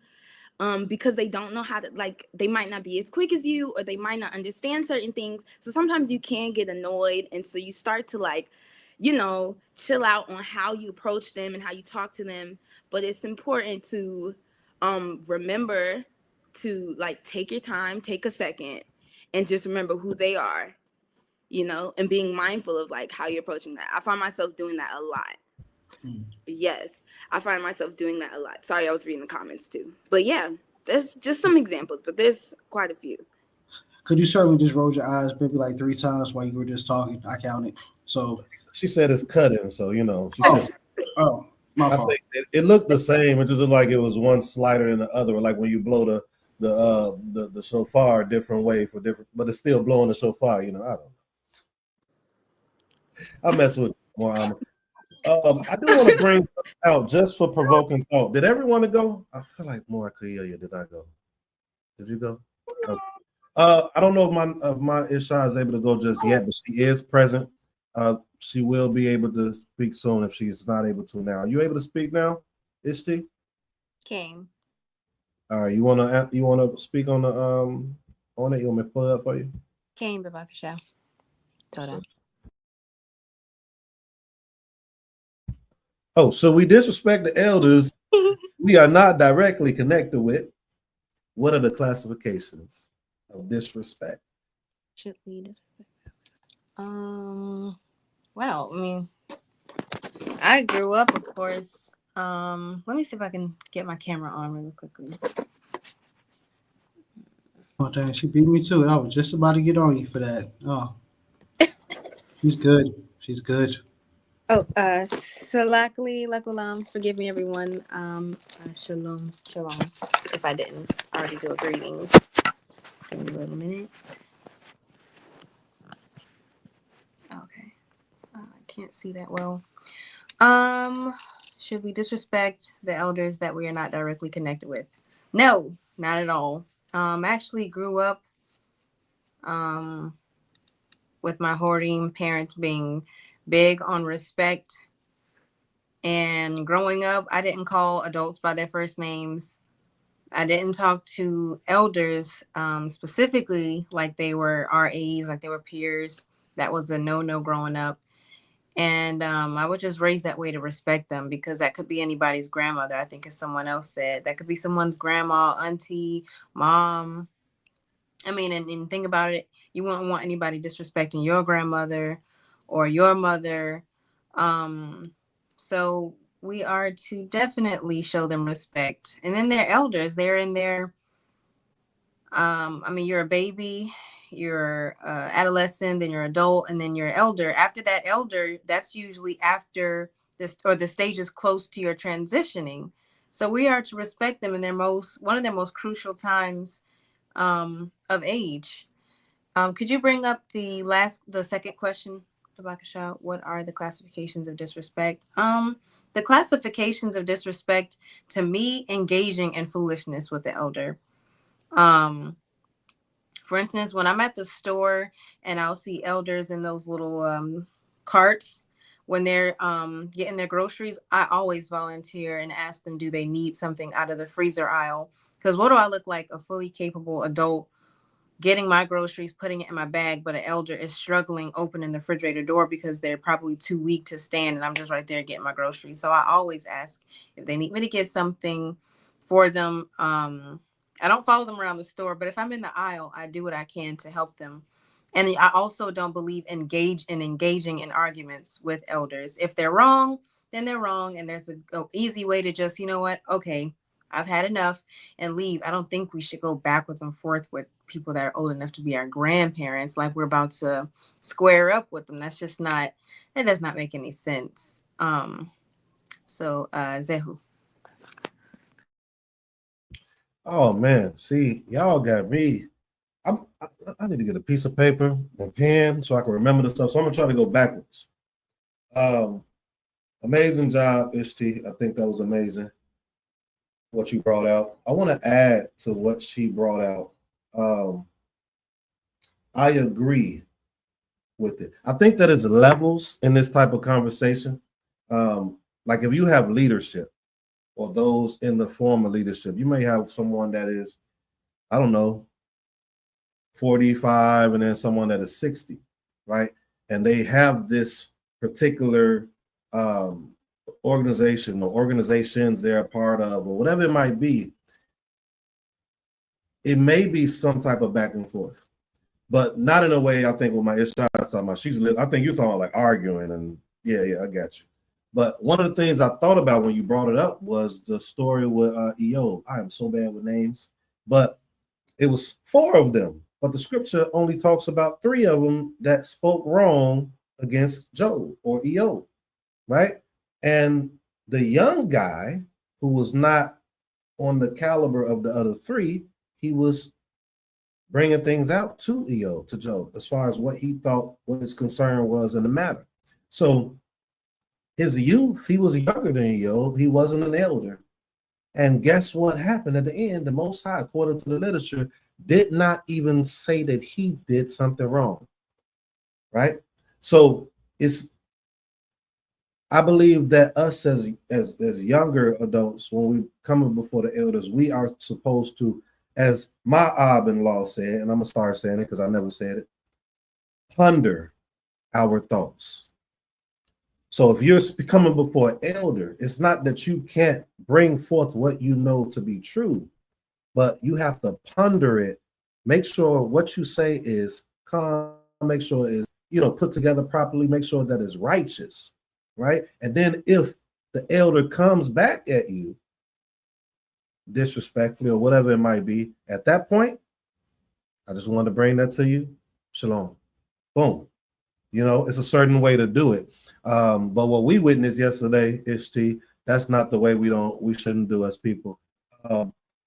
because they don't know how to, like, they might not be as quick as you, or they might not understand certain things. So sometimes you can get annoyed, and so you start to like, chill out on how you approach them and how you talk to them. But it's important to remember to like take your time, take a second, and just remember who they are, and being mindful of like how you're approaching that. I find myself doing that a lot. Yes, I find myself doing that a lot. Sorry, I was reading the comments too. But yeah, there's just some examples, but there's quite a few. Could you certainly just roll your eyes maybe like 3 times while you were just talking? I counted. So she said it's cutting, so she said, my fault. think it looked the same. It just looked like it was one slighter than the other, like when you blow the shofar a different way for different, but it's still blowing the shofar. I don't know. I mess with more. I do want to bring out just for provoking thought. Did everyone go? I feel like more Kaelia. Did I go? Did you go? Okay. I don't know if my Isha is able to go just yet, but she is present. She will be able to speak soon if she's not able to now. Are you able to speak now, Ishti? King. All right, you wanna speak on the on it? You want me to pull it up for you? King Babakasha. Toda. Oh, so we disrespect the elders we are not directly connected with. What are the classifications of disrespect? Should we disrespect? Well, I mean, I grew up, of course. Let me see if I can get my camera on really quickly. Oh dang, she beat me too. I was just about to get on you for that. Oh, she's good. She's good. Oh, Salakli, Lakulam, forgive me, everyone. Shalom, shalom. If I didn't already do a greeting. Give me a little minute. Okay. I can't see that well. Should we disrespect the elders that we are not directly connected with? No, not at all. Actually grew up with my Horim parents being big on respect. And growing up, I didn't call adults by their first names. I didn't talk to elders specifically like they were our age, like they were peers. That was a no-no growing up. And I would just raise that way to respect them, because that could be anybody's grandmother. I think as someone else said, that could be someone's grandma, auntie, mom. I mean, and think about it. You wouldn't want anybody disrespecting your grandmother or your mother. So we are to definitely show them respect. And then they're elders. They're in their, I mean, you're a baby, you're adolescent, then you're adult, and then you're elder. After that elder, that's usually after this, or the stage is close to your transitioning. So we are to respect them in one of their most crucial times of age. Could you bring up the second question, Tabakasha? What are the classifications of disrespect? The classifications of disrespect, to me, engaging in foolishness with the elder. For instance, when I'm at the store and I'll see elders in those little carts when they're getting their groceries, I always volunteer and ask them, do they need something out of the freezer aisle? Because what do I look like? A fully capable adult getting my groceries, putting it in my bag, but an elder is struggling opening the refrigerator door because they're probably too weak to stand, and I'm just right there getting my groceries. So I always ask if they need me to get something for them. I don't follow them around the store, but if I'm in the aisle, I do what I can to help them. And I also don't believe engaging in arguments with elders. If they're wrong, then they're wrong, and there's a easy way to just, you know what? Okay, I've had enough and leave. I don't think we should go backwards and forth with people that are old enough to be our grandparents, like we're about to square up with them. That's just not, that does not make any sense. Zehu. Oh man, see, y'all got me. I need to get a piece of paper and pen so I can remember the stuff. So I'm gonna try to go backwards. Amazing job, Ishti. I think that was amazing what you brought out. I want to add to what she brought out. I agree with it. I think that is levels in this type of conversation. Like if you have leadership or those in the form of leadership, you may have someone that is, I don't know, 45 and then someone that is 60, right? And they have this particular organization or organizations they're a part of or whatever it might be. It may be some type of back and forth, but not in a way I think what my Ishaq is talking about. I think you're talking about like arguing and yeah, I got you. But one of the things I thought about when you brought it up was the story with Eob. I am so bad with names, but it was 4 of them. But the scripture only talks about 3 of them that spoke wrong against Job or Eob, right? And the young guy who was not on the caliber of the other 3, he was bringing things out to Eob, to Job, as far as what he thought, what his concern was in the matter. So his youth, he was younger than Eob. He wasn't an elder. And guess what happened at the end? The Most High, according to the literature, did not even say that he did something wrong, right? So I believe that us as younger adults, when we come before the elders, we are supposed to, as my Ab-in-law said, and I'm gonna start saying it because I never said it, ponder our thoughts. So if you're coming before an elder, it's not that you can't bring forth what you know to be true, but you have to ponder it. Make sure what you say is calm, make sure it is, put together properly, make sure that it's righteous, right? And then if the elder comes back at you disrespectfully or whatever it might be, at that point, I just wanted to bring that to you. Shalom. Boom. It's a certain way to do it. But what we witnessed yesterday, Ishti, that's not the way we shouldn't do as people.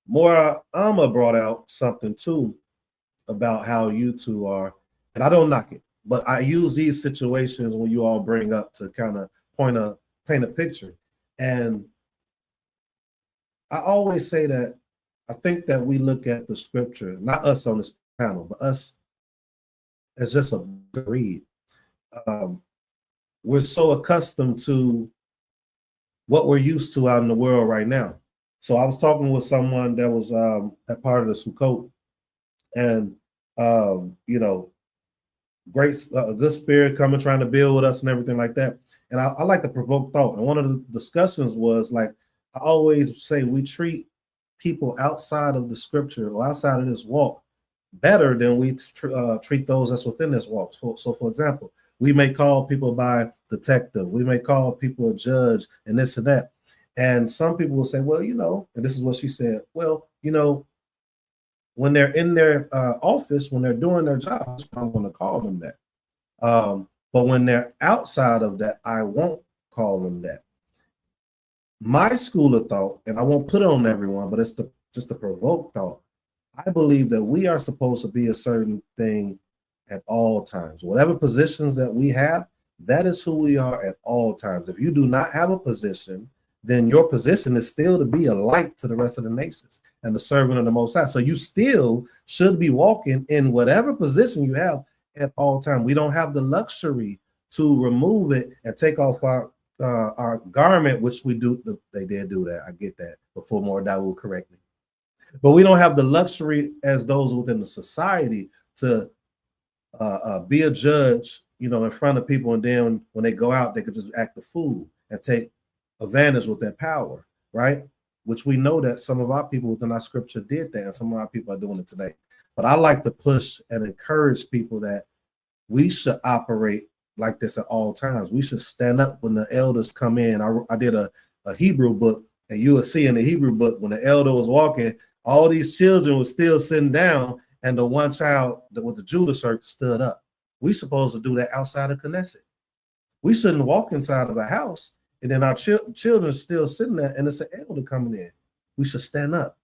Mora Amma brought out something too about how you two are, and I don't knock it, but I use these situations when you all bring up to kind of paint a picture. And I always say that I think that we look at the scripture, not us on this panel, but us as just a read. We're so accustomed to what we're used to out in the world right now. So I was talking with someone that was a part of the Sukkot, and great, good spirit coming, trying to build with us and everything like that. And I like to provoke thought. And one of the discussions was like, I always say we treat people outside of the scripture or outside of this walk better than we treat those that's within this walk. So for example, we may call people by detective, we may call people a judge and this and that. And some people will say, well, and this is what she said, well, when they're in their office, when they're doing their job, I'm going to call them that. But when they're outside of that, I won't call them that. My school of thought, and I won't put it on everyone, but it's just a provoke thought. I believe that we are supposed to be a certain thing at all times. Whatever positions that we have, that is who we are at all times. If you do not have a position, then your position is still to be a light to the rest of the nations and the servant of the Most High. So you still should be walking in whatever position you have at all times. We don't have the luxury to remove it and take off our garment, which we do. They did do that. I get that. Before Mordai will correct me. But we don't have the luxury as those within the society to be a judge, in front of people, and then when they go out, they could just act a fool and take advantage with their power, right? Which we know that some of our people within our scripture did that, and some of our people are doing it today. But I like to push and encourage people that we should operate like this at all times. We should stand up when the elders come in. I did a Hebrew book, And you will see in the Hebrew book, when the elder was walking, all these children were still sitting down, and the one child that with the jeweler shirt stood up. We supposed to do that outside of Knesset. We shouldn't walk inside of a house and then our children still sitting there and it's an elder coming in. We should stand up.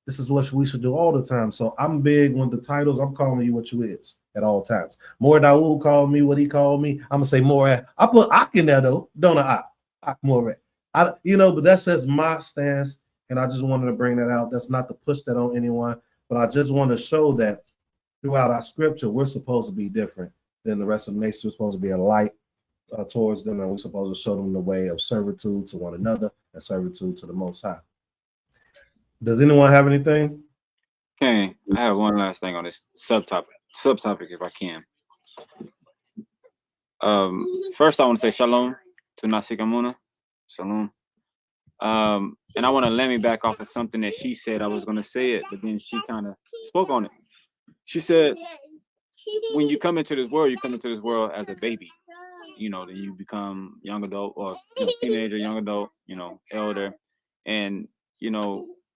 This is what we should do all the time. So I'm big on the titles. I'm calling you what you is at all times. More Dawood called me what he called me. I'm gonna say more. I put Ak in there though, don't I? Ak more. But that's just my stance, and I just wanted to bring that out. That's not to push that on anyone, but I just want to show that throughout our scripture, we're supposed to be different than the rest of the nation. We're supposed to be a light towards them, and we're supposed to show them the way of servitude to one another and servitude to the Most High. Does anyone have anything? Okay, I have one last thing on this subtopic if I can. First I want to say shalom to Nasikamuna. Shalom. And I want to let me back off of something that she said. I was going to say it, but then she kind of spoke on it. She said, when you come into this world, you come into this world as a baby. Then you become young adult or teenager, young adult, elder. And,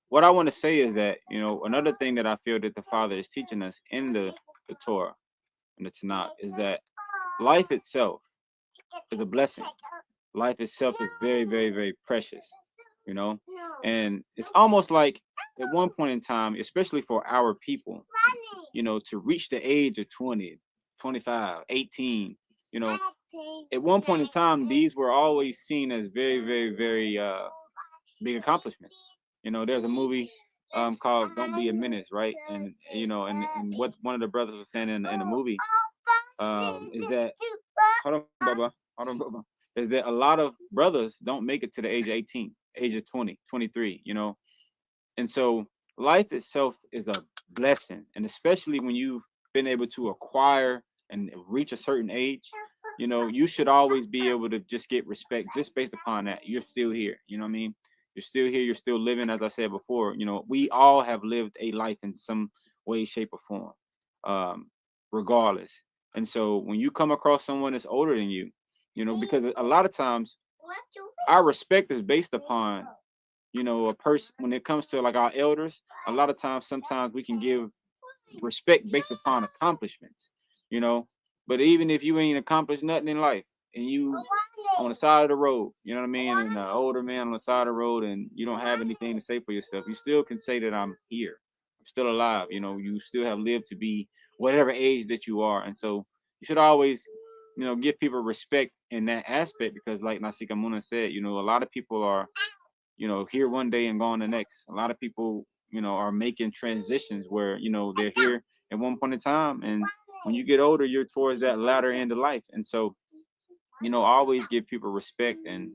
what I want to say is that, another thing that I feel that the Father is teaching us in the Torah and the Tanakh is that life itself is a blessing. Life itself is very, very, very precious, and it's almost like at one point in time, especially for our people, to reach the age of 20, 25, 18, at one point in time, these were always seen as very, very, very big accomplishments. There's a movie called Don't Be a Menace, right? And what one of the brothers was saying in the movie is that hold on, Bubba, is that a lot of brothers don't make it to the age of 18, age of 20, 23, and so life itself is a blessing, and especially when you've been able to acquire and reach a certain age, you should always be able to just get respect just based upon that. You're still here, you know what I mean? You're still here, you're still living. As I said before, we all have lived a life in some way, shape, or form, regardless. And so when you come across someone that's older than you, because a lot of times our respect is based upon, a person. When it comes to like our elders, a lot of times, sometimes we can give respect based upon accomplishments, but even if you ain't accomplished nothing in life and you on the side of the road, you know what I mean, and an older man on the side of the road and you don't have anything to say for yourself, you still can say that I'm here, I'm still alive, you still have lived to be whatever age that you are. And so you should always, give people respect in that aspect, because like Nasika Muna said, a lot of people are, here one day and gone the next. A lot of people, are making transitions where, they're here at one point in time, and when you get older, you're towards that latter end of life. And so, always give people respect and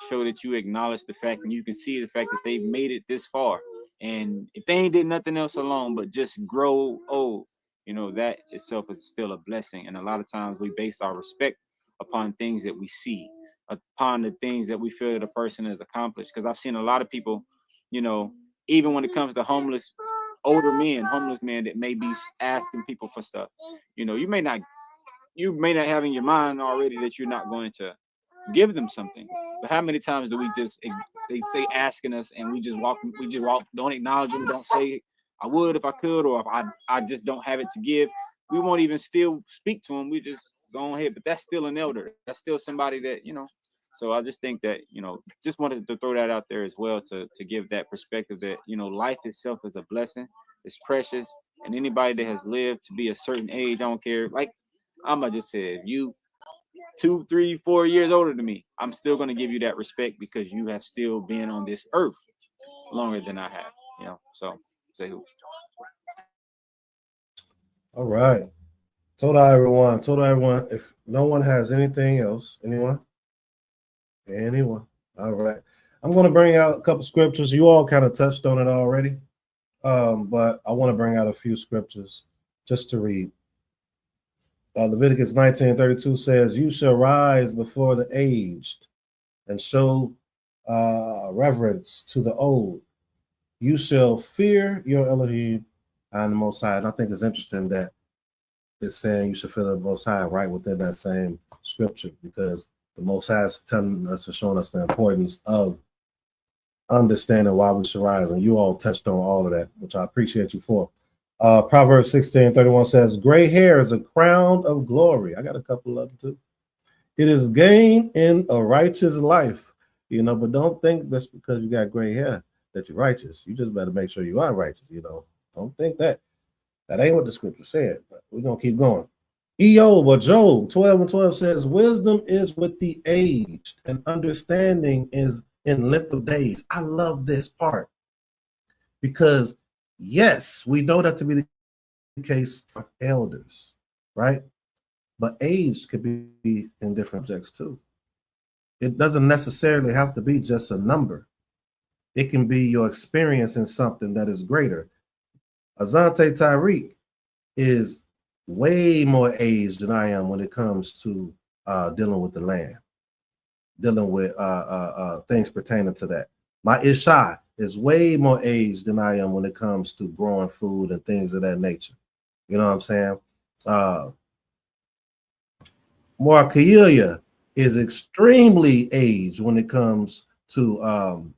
show that you acknowledge the fact, and you can see the fact that they've made it this far. And if they ain't did nothing else alone but just grow old, that itself is still a blessing. And a lot of times we base our respect upon things that we see, upon the things that we feel that a person has accomplished. Because I've seen a lot of people, even when it comes to homeless men that may be asking people for stuff, you may not have in your mind already that you're not going to give them something. But how many times do we just they asking us and we just walk, don't acknowledge them, don't say I would if I could, or if I just don't have it to give. We won't even still speak to them. We just go ahead. But that's still an elder. That's still somebody that, So I just think that, just wanted to throw that out there as well to give that perspective that, life itself is a blessing. It's precious. And anybody that has lived to be a certain age, I don't care. Like I'ma just say, if you 2, 3, 4 years older than me, I'm still going to give you that respect because you have still been on this earth longer than I have, so say who. All right. Told everyone, if no one has anything else, anyone? All right. I'm going to bring out a couple scriptures. You all kind of touched on it already, but I want to bring out a few scriptures just to read. Leviticus 19:32 says, "You shall rise before the aged and show reverence to the old. You shall fear your Elohim and the Most High." And I think it's interesting that it's saying you should fear the Most High right within that same scripture, because the Most High is telling us and showing us the importance of understanding why we should rise. And you all touched on all of that, which I appreciate you for. Proverbs 16:31 says, gray hair is a crown of glory. I got a couple of them too. It is gain in a righteous life, you know, but don't think just because you got gray hair that you're righteous. You just better make sure you are righteous, you know. Don't think that. That ain't what the scripture said, but we're going to keep going. Job 12:12 says, wisdom is with the aged and understanding is in length of days. I love this part because, yes, we know that to be the case for elders, right? But age could be in different subjects too. It doesn't necessarily have to be just a number. It can be your experience in something that is greater. Azante Tyreek is way more aged than I am when it comes to dealing with the land, dealing with things pertaining to that. My Ishai is way more aged than I am when it comes to growing food and things of that nature. You know what I'm saying? Morakilia is extremely aged when it comes to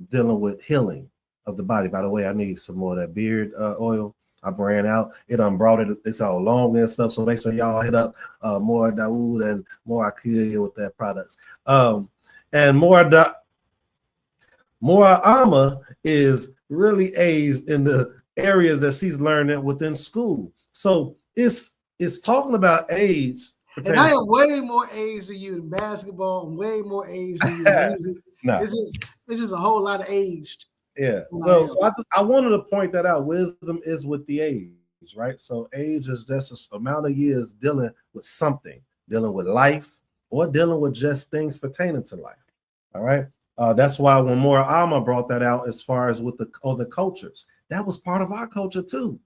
dealing with healing of the body. By the way, I need some more of that beard oil. I ran out. It brought it. It's all long and stuff. So make sure y'all hit up more Dawood and more Akilia with their products. And more Ama is really aged in the areas that she's learning within school. So it's talking about age. And I am way more aged than you in basketball. I'm way more aged than you in music. No. It's just a whole lot of aged. Yeah. So I wanted to point that out. Wisdom is with the age, right? So age is just an amount of years dealing with something, dealing with life, or dealing with just things pertaining to life. All right. That's why when Mora Ama brought that out as far as with the other cultures, that was part of our culture too.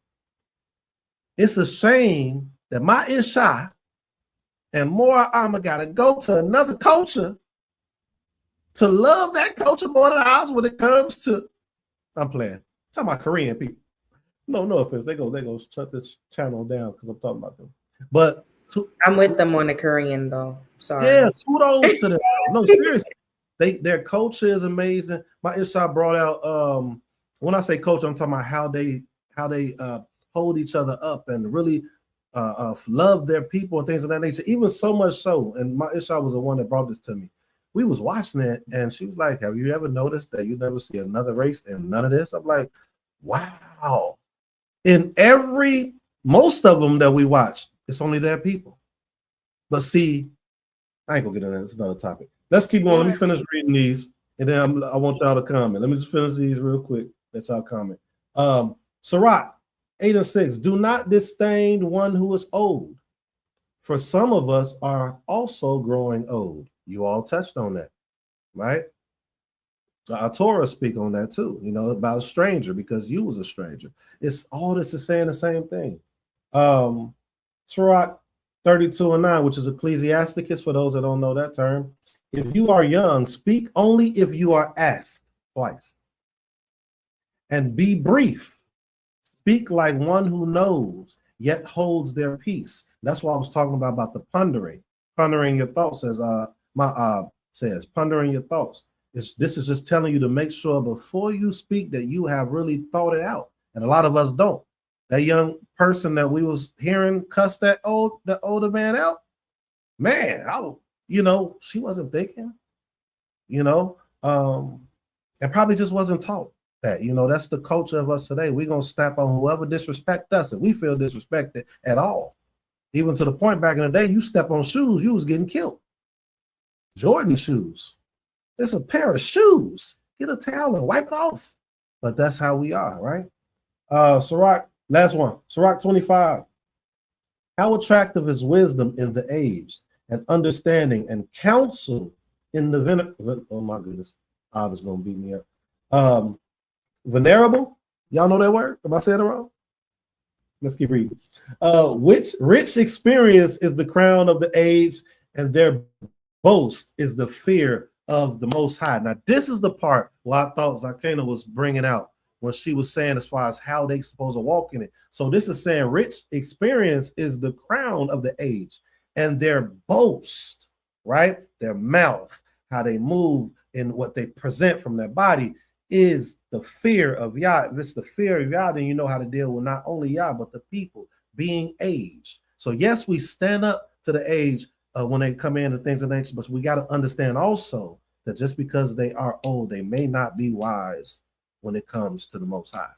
It's a shame that my Isha and Mora Ama got to go to another culture to love that culture more than ours when it comes to. I'm playing. I'm talking about Korean people. No offense. They go shut this channel down because I'm talking about them. But I'm with them on the Korean though. Sorry. Yeah, kudos to them. No, seriously. Their culture is amazing. My Isha brought out when I say culture, I'm talking about how they hold each other up and really love their people and things of that nature. Even so much so, and my Isha was the one that brought this to me. We was watching it, and she was like, have you ever noticed that you never see another race in none of this? I'm like, wow. In most of them that we watch, it's only their people. But see, I ain't gonna get into that. It's another topic. Let's keep going. Let me finish reading these, and then I want y'all to comment. Let me just finish these real quick. Let y'all comment. Sirach 8 and 6. Do not disdain one who is old, for some of us are also growing old. You all touched on that, right? Torah speak on that too, about a stranger, because you was a stranger. It's all this is saying the same thing. Sirach 32 and 9, which is Ecclesiasticus, for those that don't know that term. If you are young, speak only if you are asked twice. And be brief. Speak like one who knows, yet holds their peace. That's what I was talking about the pondering. Pondering your thoughts, as says, pondering your thoughts. This is just telling you to make sure before you speak that you have really thought it out. And a lot of us don't. That young person that we was hearing cuss that older man out, man, she wasn't thinking, and probably just wasn't taught that. That's the culture of us today. We're gonna snap on whoever disrespect us, and we feel disrespected at all. Even to the point back in the day, you step on shoes, you was getting killed. Jordan shoes. It's a pair of shoes. Get a towel and wipe it off. But that's how we are, right? Sirach, last one. Sirach 25. How attractive is wisdom in the age, and understanding and counsel in the oh my goodness, I was gonna beat me up. Venerable, y'all know that word? Am I saying it wrong? Let's keep reading. Which rich experience is the crown of the age, and their boast is the fear of the Most High. Now, this is the part where I thought Zakena was bringing out when she was saying as far as how they supposed to walk in it. So this is saying rich experience is the crown of the age, and their boast, right? Their mouth, how they move and what they present from their body is the fear of Yah. If it's the fear of Yah, then you know how to deal with not only Yah, but the people being aged. So yes, we stand up to the age when they come in and things of nature, but we got to understand also that just because they are old, they may not be wise when it comes to the Most High.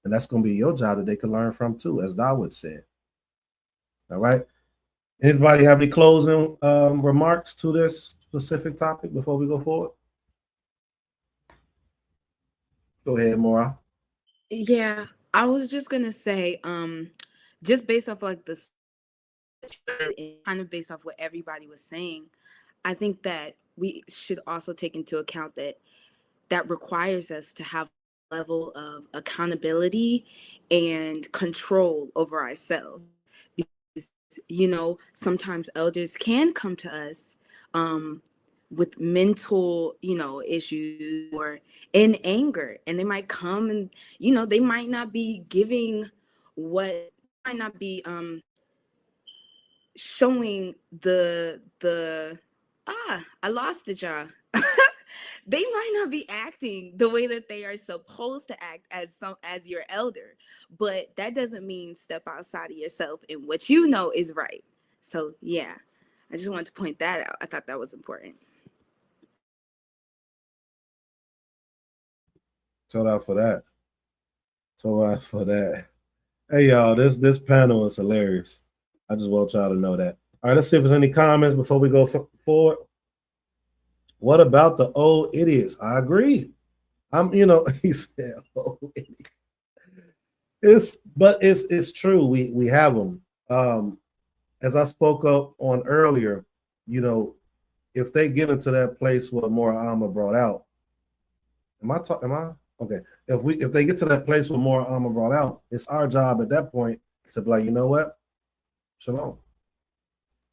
And that's going to be your job that they can learn from too, as Dawood said. All right. Anybody have any closing remarks to this specific topic before we go forward? Go ahead, Maura. Yeah, I was just gonna say, just based off like this, kind of based off what everybody was saying, I think that we should also take into account that that requires us to have a level of accountability and control over ourselves. Because, you know, sometimes elders can come to us with mental, you know, issues or in anger, and they might come and, you know, they might not be giving what might not be showing the I lost it, y'all. They might not be acting the way that they are supposed to act as your elder, but that doesn't mean step outside of yourself and what you know is right. So yeah, I just wanted to point that out. I thought that was important. Shout out for that. Shout out for that. Hey y'all, this panel is hilarious. I just want y'all to know that. All right, let's see if there's any comments before we go forward. What about the old idiots? I agree. He said old idiots. It's true. We have them. As I spoke up on earlier, if they get into that place where more armor brought out, am I okay? If they get to that place with more armor brought out, it's our job at that point to be like, you know what? Shalom.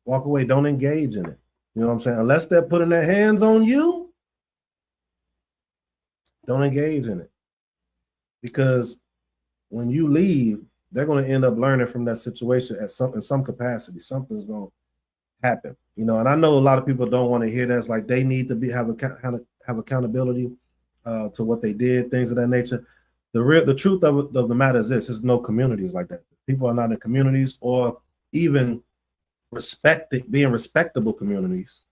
Walk away. Don't engage in it. You know what I'm saying? Unless they're putting their hands on you, don't engage in it. Because when you leave, they're going to end up learning from that situation in some capacity. Something's going to happen. And I know a lot of people don't want to hear that. It's like they need to have accountability to what they did, things of that nature. The truth of the matter is this: there's no communities like that. People are not in communities or even being respectable communities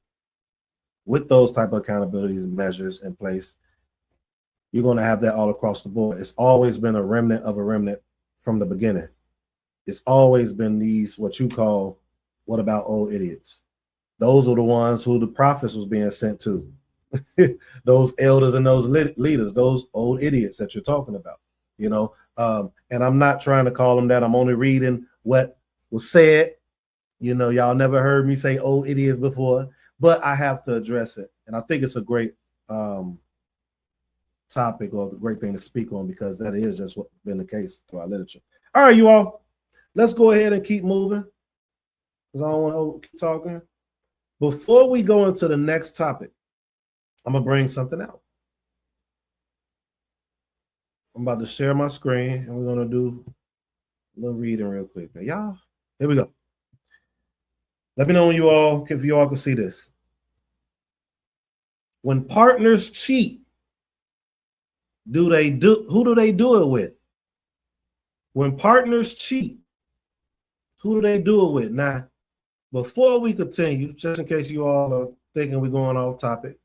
with those type of accountabilities and measures in place. You're going to have that all across the board. It's always been a remnant of a remnant from the beginning. It's always been these, what you call, what about old idiots? Those are the ones who the prophets was being sent to. Those elders and those leaders, those old idiots that you're talking about, and I'm not trying to call them that. I'm only reading what was said. Y'all never heard me say old idiots before, but I have to address it. And I think it's a great topic or a great thing to speak on, because that is just what's been the case through our literature. All right, you all, let's go ahead and keep moving, because I don't want to keep talking. Before we go into the next topic, I'm going to bring something out. I'm about to share my screen, and we're going to do a little reading real quick. Now, y'all, here we go. Let me know when if you all can see this. When partners cheat, who do they do it with? When partners cheat, who do they do it with? Now, before we continue, just in case you all are thinking we're going off topic,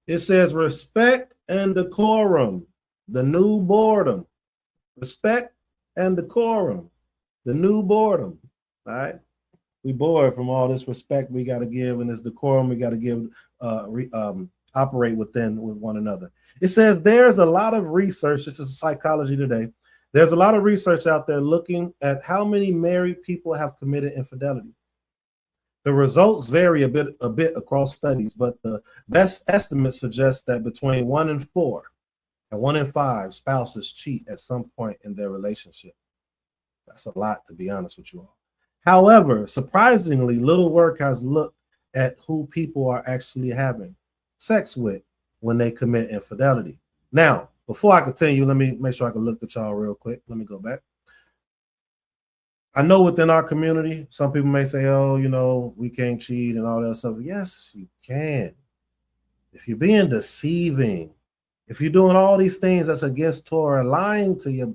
it says respect and decorum, the new boredom. Respect and decorum, the new boredom. All right. We bored from all this respect we got to give and this decorum we got to give, operate with one another. It says there's a lot of research. This is Psychology Today. There's a lot of research out there looking at how many married people have committed infidelity. The results vary a bit across studies, but the best estimates suggest that between 1 in 4 and 1 in 5 spouses cheat at some point in their relationship. That's a lot, to be honest with you all. However, surprisingly, little work has looked at who people are actually having sex with when they commit infidelity. Now, before I continue, let me make sure I can look at y'all real quick. Let me go back. I know within our community, some people may say, oh, we can't cheat and all that stuff. Yes, you can. If you're being deceiving, If you're doing all these things that's against Torah, lying to your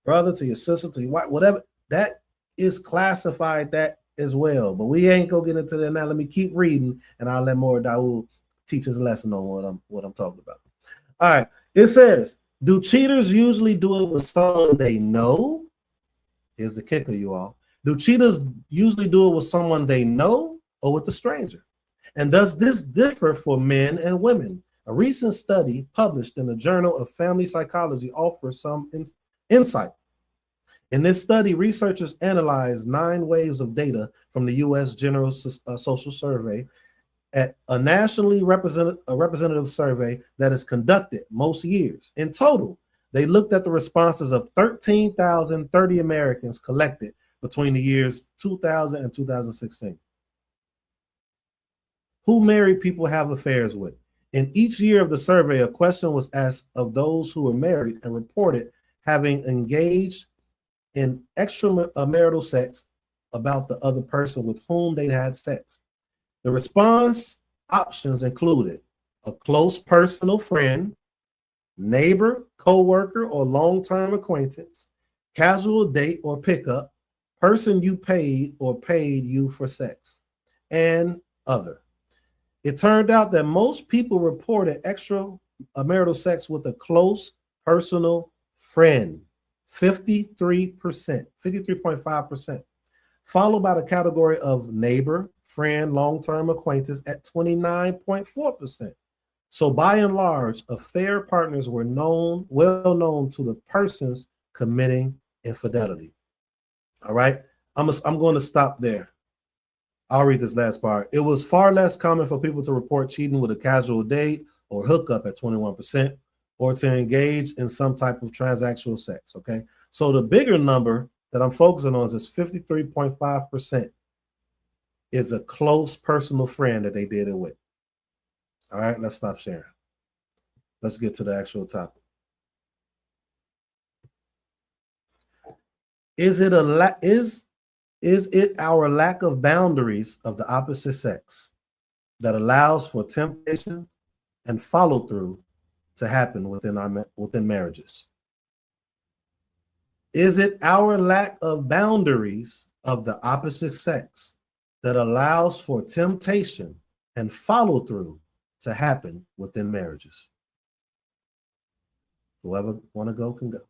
brother, to your sister, to your wife, whatever, that is classified that as well. But we ain't gonna get into that now. Let me keep reading, and I'll let more Dawood teach us a lesson on what I'm talking about. All right. It says, do cheaters usually do it with someone they know? Here's the kicker, you all. Do cheaters usually do it with someone they know or with a stranger? And does this differ for men and women? A recent study published in the Journal of Family Psychology offers some insight. In this study, researchers analyzed 9 waves of data from the U.S. General Social Survey, at a nationally representative survey that is conducted most years. In total, they looked at the responses of 13,030 Americans collected between the years 2000 and 2016. Who married people have affairs with? In each year of the survey, a question was asked of those who were married and reported having engaged in extramarital sex about the other person with whom they had sex. The response options included a close personal friend, neighbor, coworker, or long-term acquaintance, casual date or pickup, person you paid or paid you for sex, and other. It turned out that most people reported extramarital sex with a close personal friend, 53%, 53.5%, followed by the category of neighbor, friend, long-term acquaintance at 29.4%. So by and large, affair partners were well known to the persons committing infidelity. All right, I'm going to stop there. I'll read this last part. It was far less common for people to report cheating with a casual date or hookup at 21%, or to engage in some type of transactional sex, okay? So the bigger number that I'm focusing on is 53.5% is a close personal friend that they did it with. All right, let's stop sharing. Let's get to the actual topic. Is it our lack of boundaries of the opposite sex that allows for temptation and follow through to happen within marriages? Is it our lack of boundaries of the opposite sex that allows for temptation and follow through to happen within marriages? Whoever want to go can go.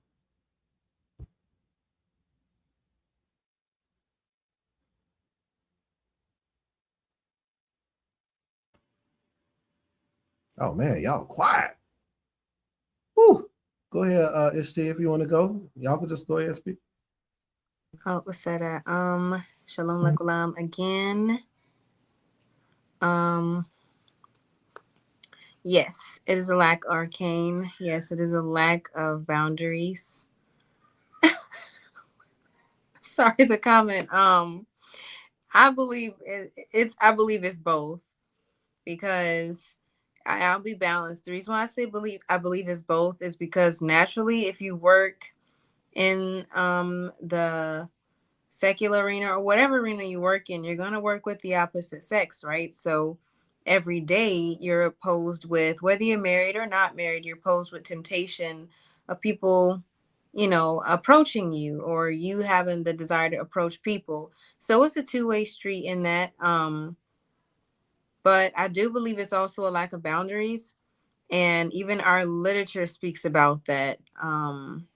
Oh man, y'all quiet. Woo. Go ahead, Ishti, if you want to go. Y'all can just go ahead and speak. Oh, what's that? Shalom Lekulam again. Yes, it is a lack arcane. Yes, it is a lack of boundaries. Sorry, the comment. I believe it's both, because I'll be balanced. The reason why I say I believe it's both is because naturally, if you work in the secular arena or whatever arena you work in, you're going to work with the opposite sex, right? So every day you're opposed with, whether you're married or not married, you're opposed with temptation of people, approaching you, or you having the desire to approach people. So it's a two-way street in that. But I do believe it's also a lack of boundaries. And even our literature speaks about that.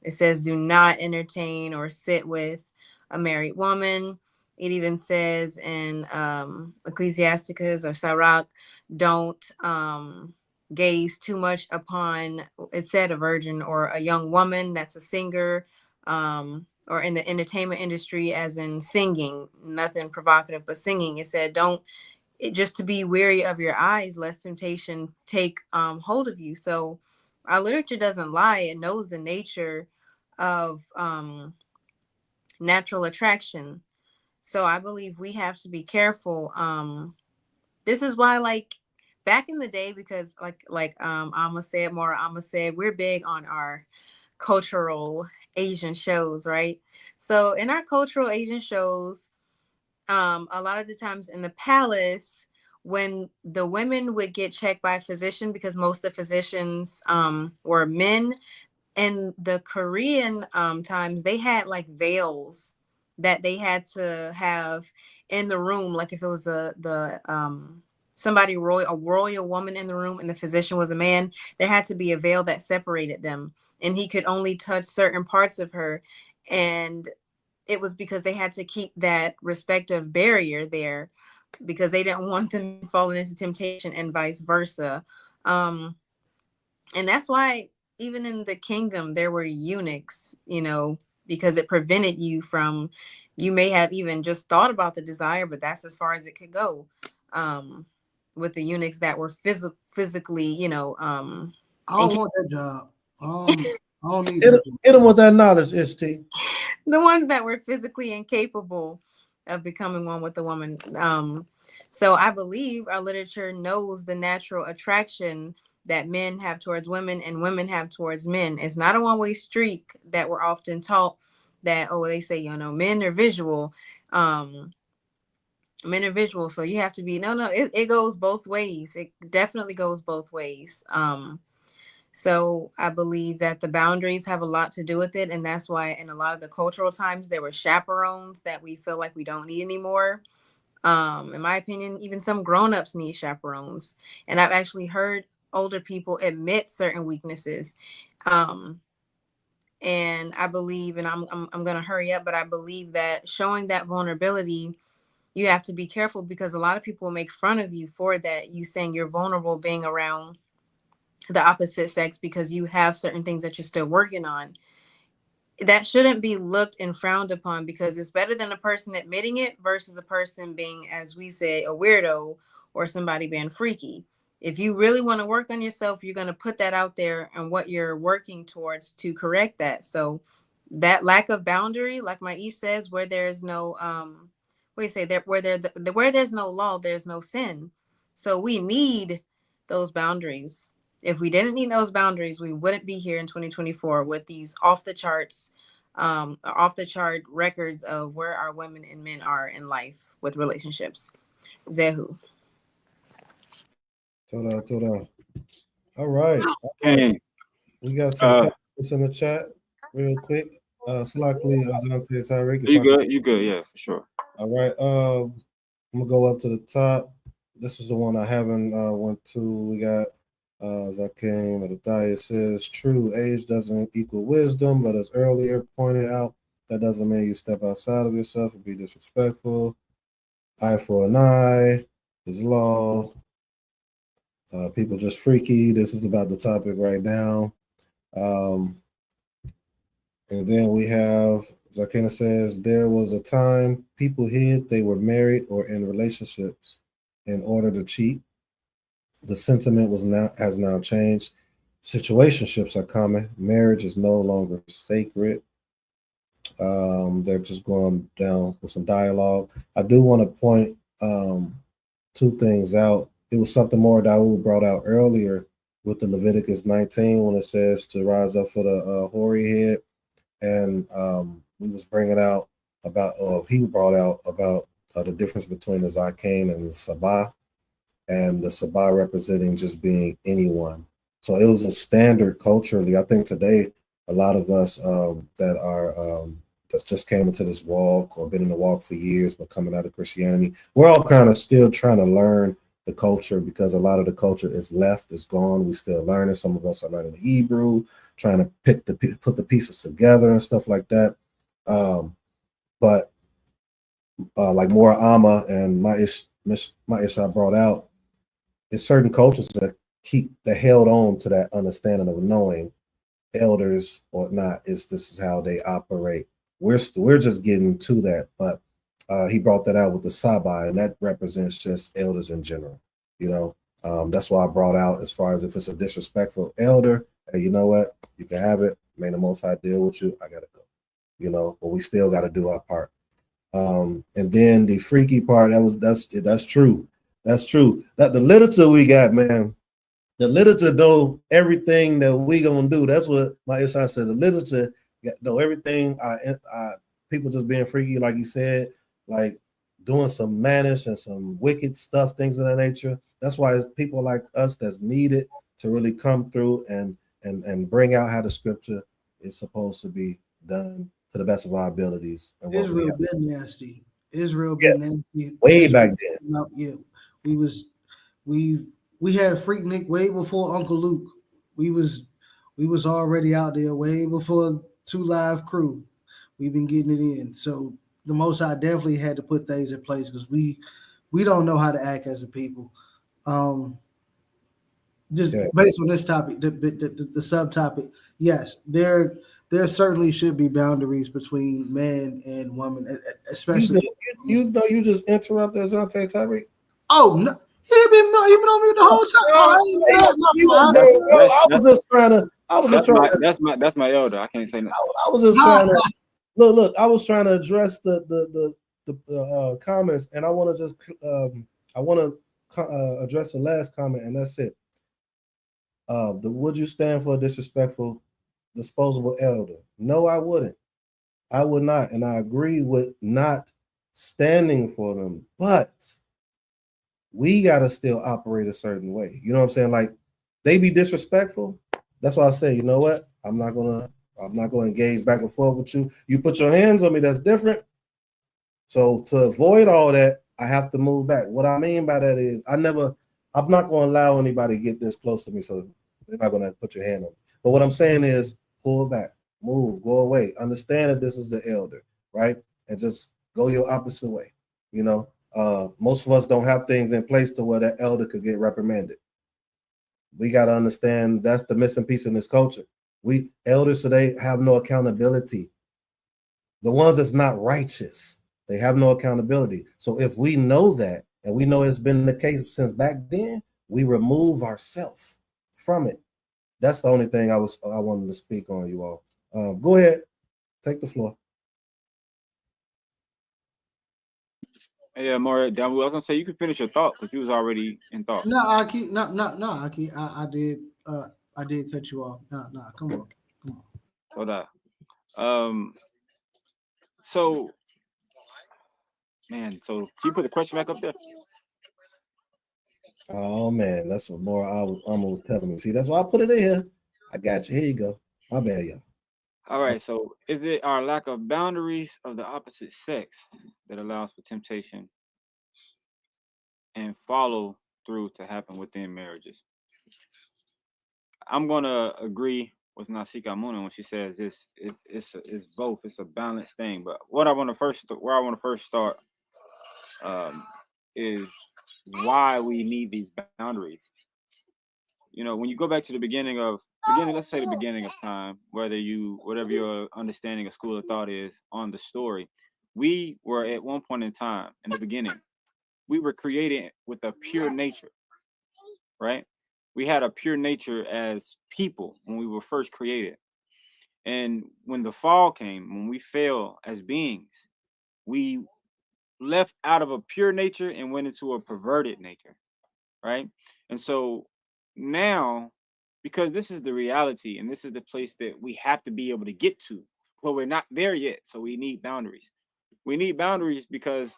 It says, do not entertain or sit with a married woman. It even says in Ecclesiasticus or Sirach, don't gaze too much upon, it said, a virgin or a young woman that's a singer, or in the entertainment industry, as in singing, nothing provocative, but singing. It said, don't, just to be wary of your eyes, lest temptation take hold of you. So our literature doesn't lie. It knows the nature of natural attraction. So I believe we have to be careful. This is why, like, back in the day, because Amma said, we're big on our cultural Asian shows, right? So in our cultural Asian shows, a lot of the times in the palace, when the women would get checked by a physician, because most of the physicians were men, and the Korean times, they had like veils that they had to have in the room. Like if it was a royal woman in the room and the physician was a man, there had to be a veil that separated them, and he could only touch certain parts of her. And it was because they had to keep that respective barrier there, because they didn't want them falling into temptation and vice versa. Um, and that's why even in the kingdom there were eunuchs, because it prevented you from, you may have even just thought about the desire, but that's as far as it could go. With the eunuchs that were physically, I don't want that job. I don't need Hit that him, hit him with that knowledge, ST. the ones that were physically incapable of becoming one with the woman. So I believe our literature knows the natural attraction that men have towards women and women have towards men. It's not a one-way street that we're often taught that, they say, men are visual. Men are visual. So you have to be, no, it goes both ways. It definitely goes both ways. So I believe that the boundaries have a lot to do with it. And that's why in a lot of the cultural times, there were chaperones that we feel like we don't need anymore. In my opinion, even some grown-ups need chaperones. And I've actually heard older people admit certain weaknesses. And I believe, and I'm going to hurry up, but I believe that showing that vulnerability, you have to be careful, because a lot of people make fun of you for that. You saying you're vulnerable being around the opposite sex because you have certain things that you're still working on. That shouldn't be looked and frowned upon, because it's better than a person admitting it versus a person being, as we say, a weirdo or somebody being freaky. If you really want to work on yourself, you're going to put that out there and what you're working towards to correct that. So that lack of boundary, like Maish says, where there is no where there's no law, there's no sin. So we need those boundaries. If we didn't need those boundaries, we wouldn't be here in 2024 with these off the chart records of where our women and men are in life with relationships. Zehu. Toda. All right. Hey, We got some comments in the chat real quick. Slackley, Azante, Tyreek. You good? You good? Yeah, for sure. All right. I'm gonna go up to the top. This is the one I haven't went to. We got Zakim Adithaya says, true, age doesn't equal wisdom, but as earlier pointed out, that doesn't mean you step outside of yourself and be disrespectful. Eye for an eye is law. People just freaky. This is about the topic right now. And then we have Zakina says, there was a time people hid they were married or in relationships in order to cheat. The sentiment has now changed. Situationships are common. Marriage is no longer sacred. They're just going down with some dialogue. I do want to point two things out. It was something more Daoud brought out earlier with the Leviticus 19 when it says to rise up for the hoary head. And we was bringing out about, he brought out about the difference between the Zaken and the Sabah, and the Sabah representing just being anyone. So it was a standard culturally. I think today, a lot of us that are that's just came into this walk or been in the walk for years, but coming out of Christianity, we're all kind of still trying to learn the culture, because a lot of the culture is left, is gone. We still learning. Some of us are learning Hebrew, trying to put the pieces together and stuff like that. But like Mora Amma and Ma'isha brought out, it's certain cultures that held on to that understanding of knowing elders or not. This is how they operate. We're just getting to that, but he brought that out with the Sabai, and that represents just elders in general. That's why I brought out, as far as if it's a disrespectful elder, hey, you know what? You can have it. May the Most High deal with you. I gotta go. But we still got to do our part. And then the freaky part, that's true. That's true. That the literature we got, man. The literature know everything that we gonna do. That's what my Ishai said. The literature know everything. People just being freaky, like you said, like doing some mannish and some wicked stuff, things of that nature. That's why it's people like us that's needed to really come through and bring out how the scripture is supposed to be done to the best of our abilities. And what Israel we been nasty. Israel yeah, been nasty. way Israel, back then. yeah, we was we had Freaknik way before Uncle Luke. We was already out there way before Two Live Crew. We've been getting it in. So the Most High definitely had to put things in place because we don't know how to act as a people. Just Yeah. based on this topic, the subtopic, yes, there certainly should be boundaries between man and woman, especially. You just interrupted Zante Tyreek. Oh no, he been on mute the whole time. Oh, I was just trying to. That's my elder. I can't say nothing. I was just trying to look. I was trying to address the comments, and I want to just address the last comment, and that's it. Would you stand for a disrespectful, disposable elder? No, I wouldn't. I would not, and I agree with not standing for them. But we gotta still operate a certain way. You know what I'm saying? Like they be disrespectful. That's why I say, you know what? I'm not gonna engage back and forth with you. You put your hands on me, that's different. So to avoid all that, I have to move back. What I mean by that is I'm not gonna allow anybody to get this close to me, so they're not gonna put your hand on me. But what I'm saying is pull back, move, go away. Understand that this is the elder, right? And just go your opposite way. You know, most of us don't have things in place to where that elder could get reprimanded. We got to understand that's the missing piece in this culture. We elders today have no accountability. The ones that's not righteous, they have no accountability. So if we know that, and we know it's been the case since back then, we remove ourselves from it. That's the only thing I wanted to speak on, you all. Go ahead, take the floor. Yeah, more. I was gonna say you can finish your thought because you was already in thought. No, Aki, no, Aki. I did cut you off. No, come on. So that, so man, so can you put the question back up there? Oh man, that's what more I was almost telling me. See, that's why I put it in here. I got you. Here you go. My bad, y'all. All right. So is it our lack of boundaries of the opposite sex that allows for temptation and follow through to happen within marriages? I'm gonna agree with Nasika Muna when she says it's both. It's a balanced thing. But where I want to first start is why we need these boundaries. You know, when you go back to let's say the beginning of time, whatever your understanding of school of thought is on the story, we were at one point in time in the beginning, we were created with a pure nature, right? We had a pure nature as people when we were first created. And when the fall came, when we fell as beings, we left out of a pure nature and went into a perverted nature, right? And so now, because this is the reality and this is the place that we have to be able to get to, but we're not there yet. So we need boundaries. We need boundaries because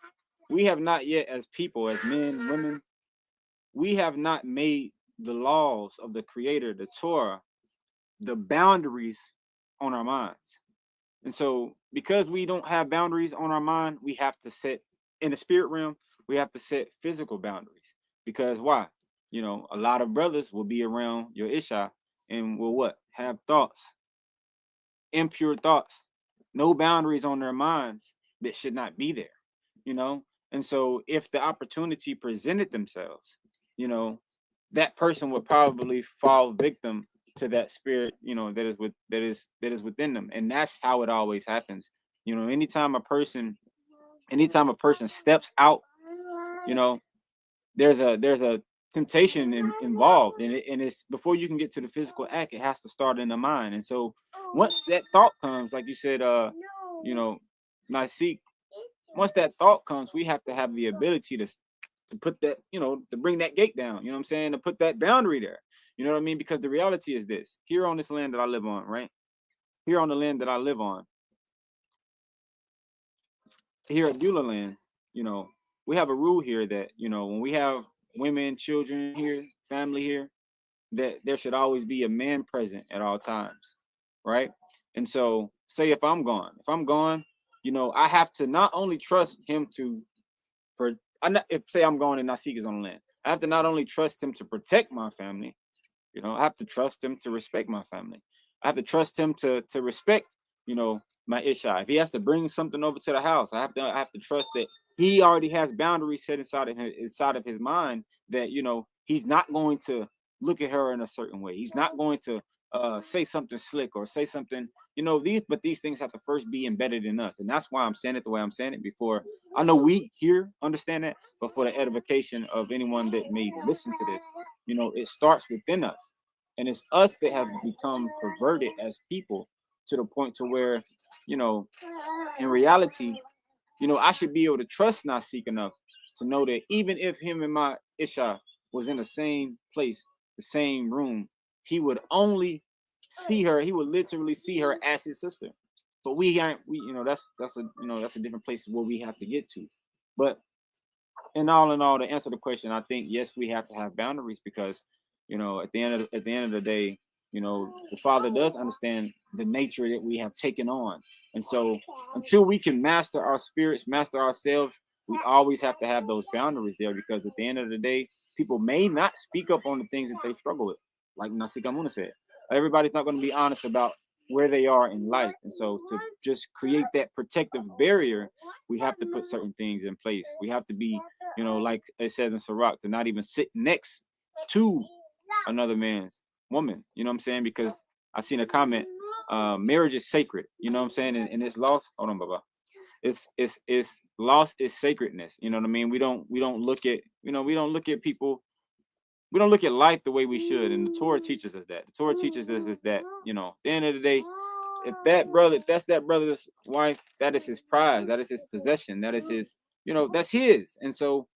we have not yet, as people, as men, women, we have not made the laws of the Creator, the Torah, the boundaries on our minds. And so because we don't have boundaries on our mind, we have to set in the spirit realm, we have to set physical boundaries. Because why? You know, a lot of brothers will be around your Isha and will what? Have thoughts, impure thoughts, no boundaries on their minds that should not be there, you know? And so if the opportunity presented themselves, you know, that person would probably fall victim to that spirit, you know, that is within them. And that's how it always happens. You know, anytime a person steps out, you know, there's a temptation involved, and it's before you can get to the physical act, it has to start in the mind. And so once that thought comes, like you said, you know, Nasik, once that thought comes, we have to have the ability to put that, you know, to bring that gate down, you know what I'm saying, to put that boundary there, you know what I mean? Because the reality is this: here on this land that I live on, right here on the land that I live on, here at Beulah land, you know, we have a rule here that, you know, when we have women, children here, family here, that there should always be a man present at all times, right? And so, say if I'm gone, you know, I have to not only trust him to, if say I'm gone and Nasik is on the land, I have to not only trust him to protect my family, you know, I have to trust him to respect my family. I have to trust him to respect, you know, my Isha. If he has to bring something over to the house, I have to trust that he already has boundaries set inside of his mind, that, you know, he's not going to look at her in a certain way. He's not going to say something slick or say something, you know, these things have to first be embedded in us. And that's why I'm saying it the way I'm saying it. Before, I know we here understand that, but for the edification of anyone that may listen to this, you know, it starts within us. And it's us that have become perverted as people, to the point to where, you know, in reality, you know, I should be able to trust Nasik enough to know that even if him and my Isha was in the same place, the same room, he would only see her, he would literally see her as his sister. But we aren't, you know, that's a different place where we have to get to. But in all, to answer the question, I think yes, we have to have boundaries, because, you know, at the end of the day, you know, the Father does understand the nature that we have taken on. And so until we can master our spirits, master ourselves, we always have to have those boundaries there, because at the end of the day, people may not speak up on the things that they struggle with. Like Nasik Amuna said, everybody's not going to be honest about where they are in life. And so to just create that protective barrier, we have to put certain things in place. We have to be, you know, like it says in Sirach, to not even sit next to another man's woman. You know what I'm saying? Because I seen a comment, marriage is sacred. You know what I'm saying? And it's lost. Hold on, Baba. It's lost its sacredness. You know what I mean? We don't look at, you know, we don't look at people, we don't look at life the way we should. And the Torah teaches us that. The Torah teaches us is that, you know, at the end of the day, if that's that brother's wife, that is his prize, that is his possession, that is his, you know, that's his. And so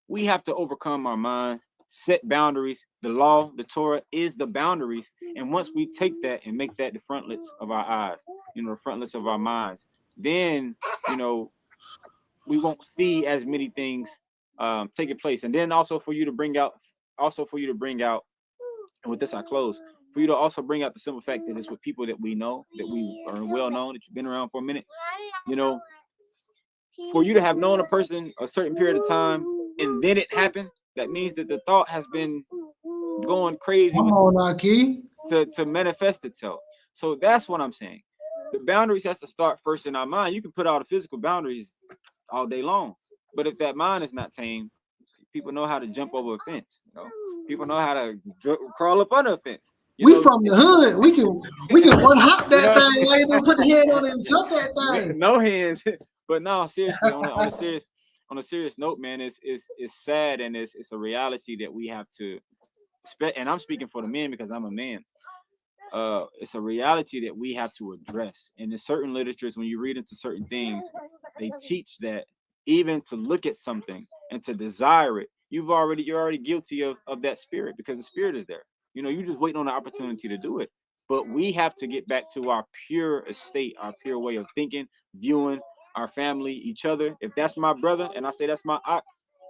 we have to overcome our minds, set boundaries. The law, the Torah is the boundaries. And once we take that and make that the frontlets of our eyes, you know, the frontlets of our minds, then, you know, we won't see as many things taking place. And then also for you to bring out, and with this I close, for you to also bring out the simple fact that it's with people that we know, that we are well known, that you've been around for a minute, you know, for you to have known a person a certain period of time and then it happened, that means that the thought has been going crazy to manifest itself. So that's what I'm saying. The boundaries has to start first in our mind. You can put all the physical boundaries all day long, but if that mind is not tamed, people know how to jump over a fence. You know, people know how to crawl up under a fence. We from the hood. We can one hop that thing. I ain't even put the hand on it and jump that thing. No hands. But no, seriously, on a serious note, man, it's sad, and it's a reality that we have to. And I'm speaking for the men because I'm a man. It's a reality that we have to address. And in certain literatures, when you read into certain things, they teach that even to look at something and to desire it, you're already guilty of that spirit, because the spirit is there. You know, you just waiting on the opportunity to do it. But we have to get back to our pure estate, our pure way of thinking, viewing our family, each other. If that's my brother, and I say that's my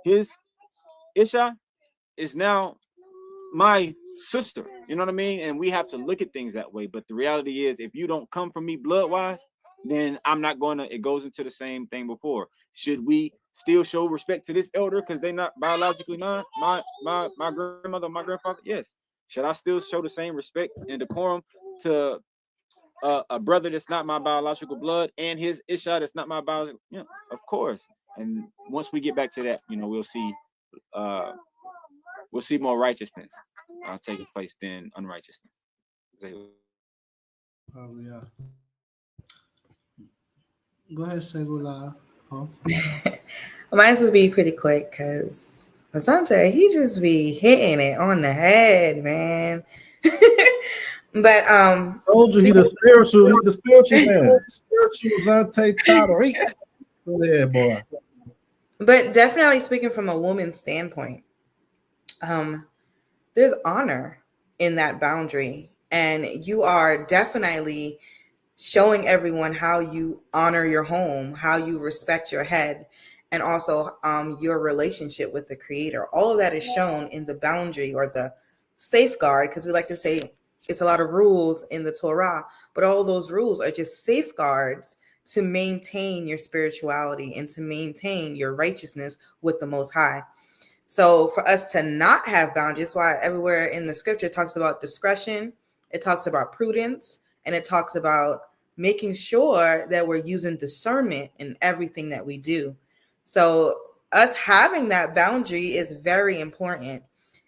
his Isha is now my sister. You know what I mean? And we have to look at things that way. But the reality is, if you don't come from me blood wise, then I'm not going to. It goes into the same thing before. Should we still show respect to this elder because they're not biologically mine? My grandmother, my grandfather? Yes. Should I still show the same respect and decorum to a brother that's not my biological blood and his Isha that's not my biological? You know, of course. And once we get back to that, you know, we'll see more righteousness taking place than unrighteousness. Oh yeah. Go ahead, say live. Huh? Mine's will be pretty quick because Asante, he just be hitting it on the head, man. But told you he the spiritual man. Spiritual Asante Tariq. Go ahead, boy. But definitely speaking from a woman's standpoint, there's honor in that boundary, and you are definitely showing everyone how you honor your home, how you respect your head. and also your relationship with the Creator. All of that is shown in the boundary or the safeguard, because we like to say it's a lot of rules in the Torah, but all those rules are just safeguards to maintain your spirituality and to maintain your righteousness with the Most High. So for us to not have boundaries, why everywhere in the scripture it talks about discretion, it talks about prudence, and it talks about making sure that we're using discernment in everything that we do. So us having that boundary is very important.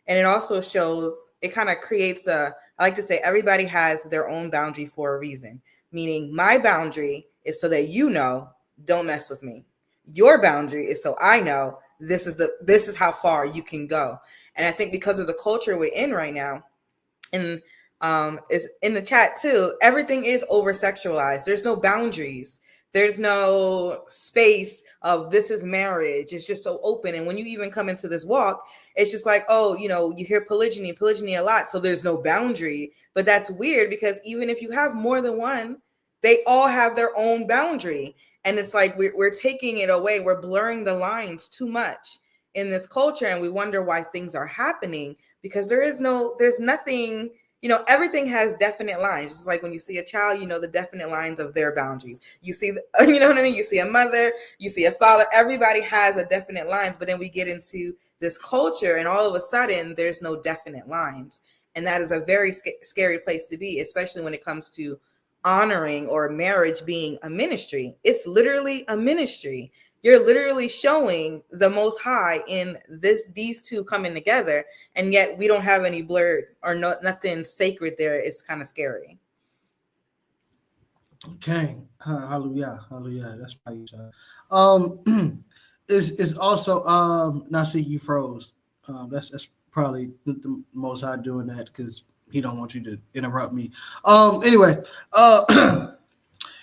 And it also shows, it kind of creates I like to say everybody has their own boundary for a reason. Meaning my boundary is so that you know, don't mess with me. Your boundary is so I know this is how far you can go. And I think because of the culture we're in right now, and is in the chat too, everything is over sexualized. There's no boundaries. There's no space of this is marriage. It's just so open. And when you even come into this walk, it's just like, oh, you know, you hear polygyny a lot. So there's no boundary. But that's weird because even if you have more than one, they all have their own boundary. And it's like we're taking it away. We're blurring the lines too much in this culture. And we wonder why things are happening because there's nothing. You know, everything has definite lines. It's like when you see a child, you know the definite lines of their boundaries. You see, you know what I mean? You see a mother, you see a father. Everybody has a definite lines, but then we get into this culture and all of a sudden there's no definite lines. And that is a very scary place to be, especially when it comes to honoring or marriage being a ministry. It's literally a ministry. You're literally showing the Most High in these two coming together, and yet we don't have any blurred or nothing sacred there. It's kind of scary. Okay, hallelujah, hallelujah. That's my shot. Is also now see you froze. That's probably the Most High doing that because he don't want you to interrupt me. Anyway,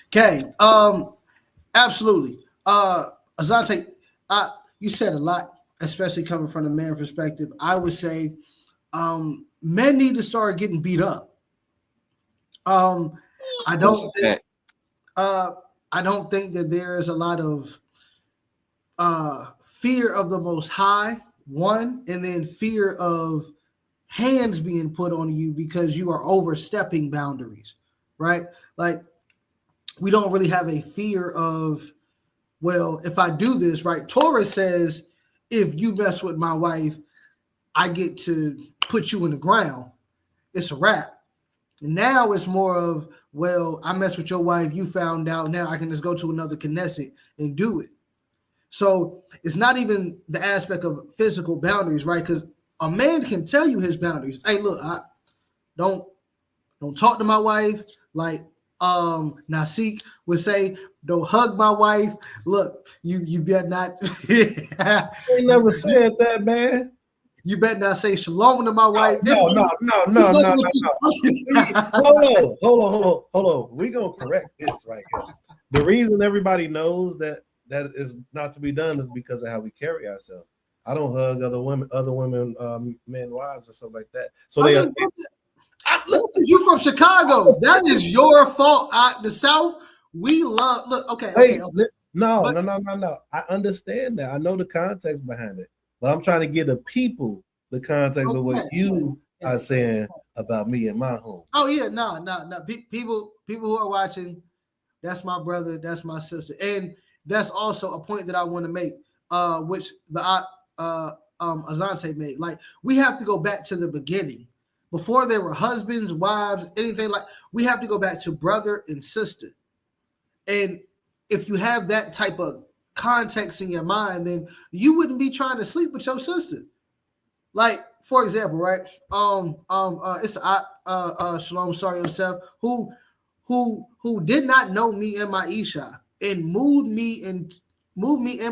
okay, absolutely. Azante, you said a lot, especially coming from the man perspective. I would say men need to start getting beat up. I don't think that there is a lot of fear of the Most High, one, and then fear of hands being put on you because you are overstepping boundaries, right? Like we don't really have a fear of, well, if I do this, right? Torah says, if you mess with my wife, I get to put you in the ground. It's a wrap. And now it's more of, well, I mess with your wife, you found out, now I can just go to another Knesset and do it. So it's not even the aspect of physical boundaries, right? Because a man can tell you his boundaries. Hey, look, I don't talk to my wife. Like Nasik would say, don't hug my wife. Look, you better not. He never said that, man. You better not say shalom to my wife. No. Hold on. We're gonna correct this right here. The reason everybody knows that is not to be done is because of how we carry ourselves. I don't hug other women, men, wives, and stuff like that. So listen, you from Chicago. That is your fault. The South, we love. Look, okay. No. I understand that. I know the context behind it, but I'm trying to give the people the context of what you are saying about me and my home. Oh yeah, no. People who are watching, that's my brother, that's my sister, and that's also a point that I want to make, which the Azante made. Like we have to go back to the beginning. Before there were husbands, wives, anything like, we have to go back to brother and sister. And if you have that type of context in your mind, then you wouldn't be trying to sleep with your sister. Like, for example, right? It's Shalom Sorry Yosef, who did not know me and my Isha and moved me and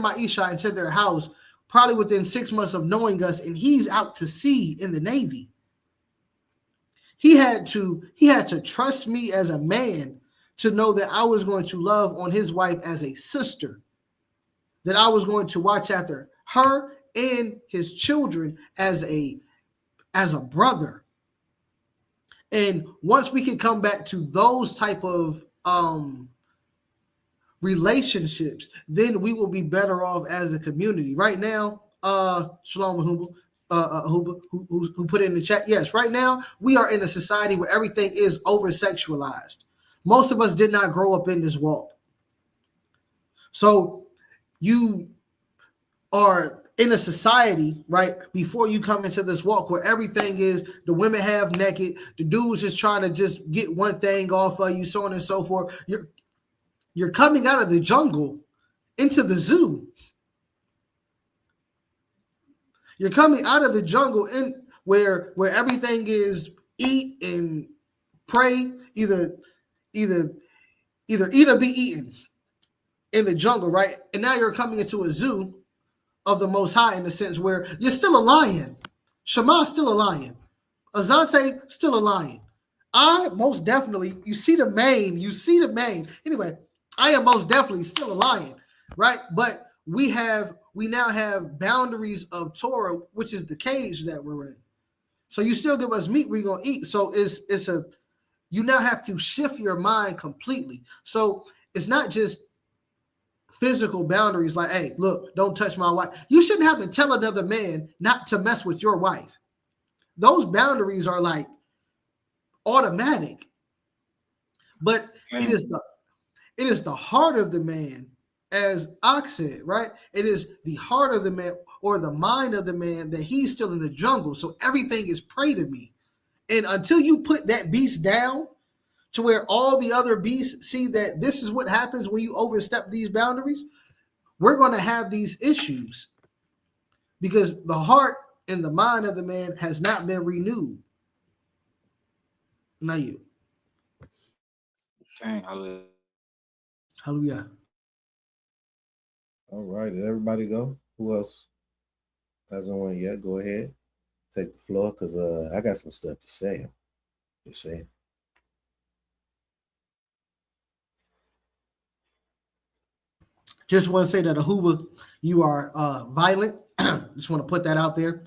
my Isha into their house probably within 6 months of knowing us, and he's out to sea in the Navy. He had to trust me as a man to know that I was going to love on his wife as a sister, that I was going to watch after her and his children as a brother. And once we can come back to those type of relationships, then we will be better off as a community. Right now, Shalom Huba, who put it in the chat. Yes, right now we are in a society where everything is over sexualized. Most of us did not grow up in this walk. So you are in a society, right, before you come into this walk where everything is the women have naked, the dudes just trying to just get one thing off of you, so on and so forth. You're coming out of the jungle into the zoo. You're coming out of the jungle in where everything is eat and pray, either eat or be eaten in the jungle, right? And now you're coming into a zoo of the Most High in the sense where you're still a lion. Shema still a lion. Azante still a lion. I most definitely, you see the mane. Anyway, I am most definitely still a lion, right? But we now have boundaries of Torah, which is the cage that we're in. So you still give us meat, we're gonna eat. So you now have to shift your mind completely. So it's not just physical boundaries like, hey, look, don't touch my wife. You shouldn't have to tell another man not to mess with your wife. Those boundaries are like automatic. But it is the heart of the man, as Ox said, right? It is the heart of the man or the mind of the man that he's still in the jungle. So everything is prey to me. And until you put that beast down to where all the other beasts see that this is what happens when you overstep these boundaries, we're going to have these issues because the heart and the mind of the man has not been renewed. Now you. Hallelujah. Hallelujah. All right. Did everybody go? Who else hasn't won yet? Go ahead. Take the floor because I got some stuff to say. Just saying. Just want to say that Ahuba, you are violent. Just want to put that out there.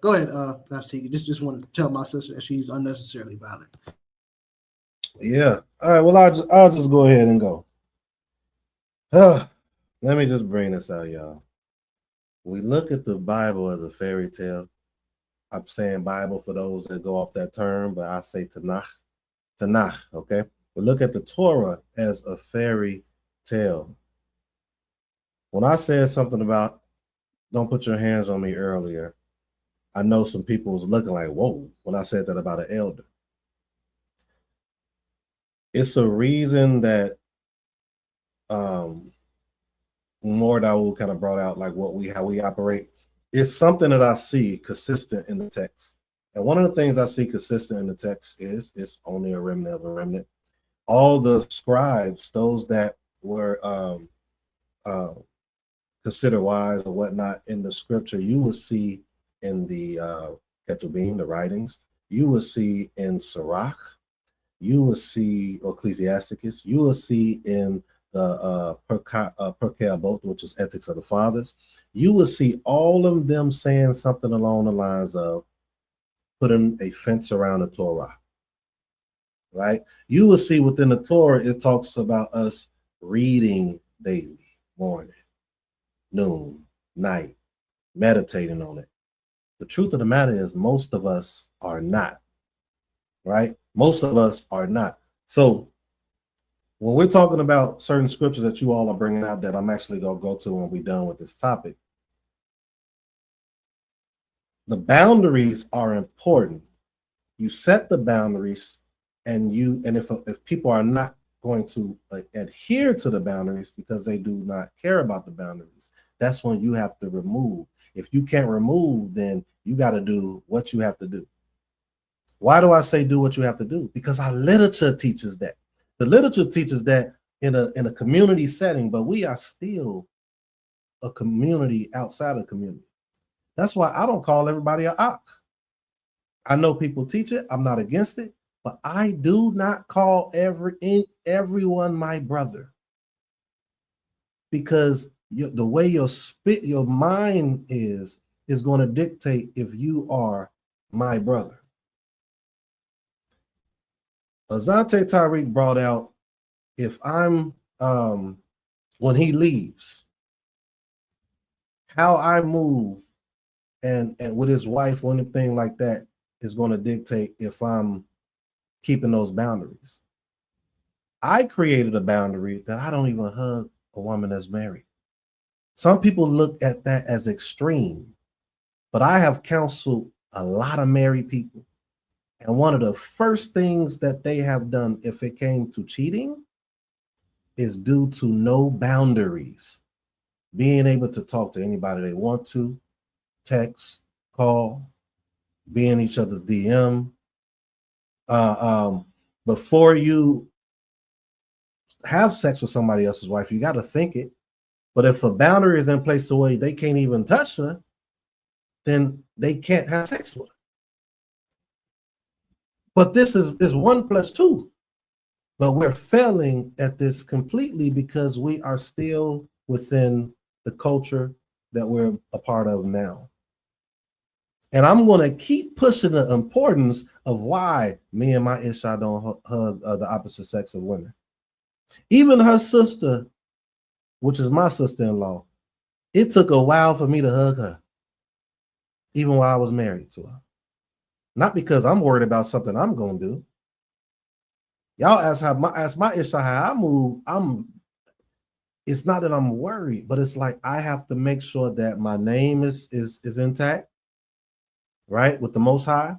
Go ahead, Nasiki. Just want to tell my sister that she's unnecessarily violent. Yeah. All right. Well, I'll just go ahead and go. Let me just bring this out, y'all. We look at the Bible as a fairy tale. I'm saying Bible for those that go off that term, but I say Tanakh. Okay. We look at the Torah as a fairy tale. When I said something about don't put your hands on me earlier, I know some people was looking like, whoa, when I said that about an elder. It's a reason that Mordawu kind of brought out like how we operate. It's something that I see consistent in the text. And one of the things I see consistent in the text is it's only a remnant of a remnant. All the scribes, those that were considered wise or whatnot in the scripture, you will see in the Ketubim, the writings, you will see in Sirach, you will see, or Ecclesiasticus, you will see in the Pirkei Avot, which is Ethics of the Fathers, you will see all of them saying something along the lines of putting a fence around the Torah, right? You will see within the Torah, it talks about us reading daily, morning, noon, night, meditating on it. The truth of the matter is most of us are not, right? Most of us are not. So when we're talking about certain scriptures that you all are bringing out that I'm actually going to go to when we're done with this topic, the boundaries are important. You set the boundaries, and if people are not going to adhere to the boundaries because they do not care about the boundaries, that's when you have to remove. If you can't remove, then you got to do what you have to do. Why do I say do what you have to do? Because our literature teaches that. The literature teaches that in a community setting, but we are still a community outside of the community. That's why I don't call everybody an Ak. I know people teach it. I'm not against it, but I do not call everyone my brother, because the way your mind is going to dictate if you are my brother. Azante Tariq brought out if I'm when he leaves, how I move and with his wife or anything like that is going to dictate if I'm keeping those boundaries. I created a boundary that I don't even hug a woman that's married. Some people look at that as extreme, but I have counseled a lot of married people. And one of the first things that they have done if it came to cheating is due to no boundaries. Being able to talk to anybody they want to, text, call, be in each other's DM. Before you have sex with somebody else's wife, you got to think it. But if a boundary is in place the way they can't even touch her, then they can't have sex with her. But this is 1+2. But we're failing at this completely because we are still within the culture that we're a part of now. And I'm going to keep pushing the importance of why me and my Isha don't hug the opposite sex of women. Even her sister, which is my sister-in-law, it took a while for me to hug her, even while I was married to her. Not because I'm worried about something I'm going to do. Y'all ask my Isha how I move. It's not that I'm worried, but it's like I have to make sure that my name is intact, right? With the Most High.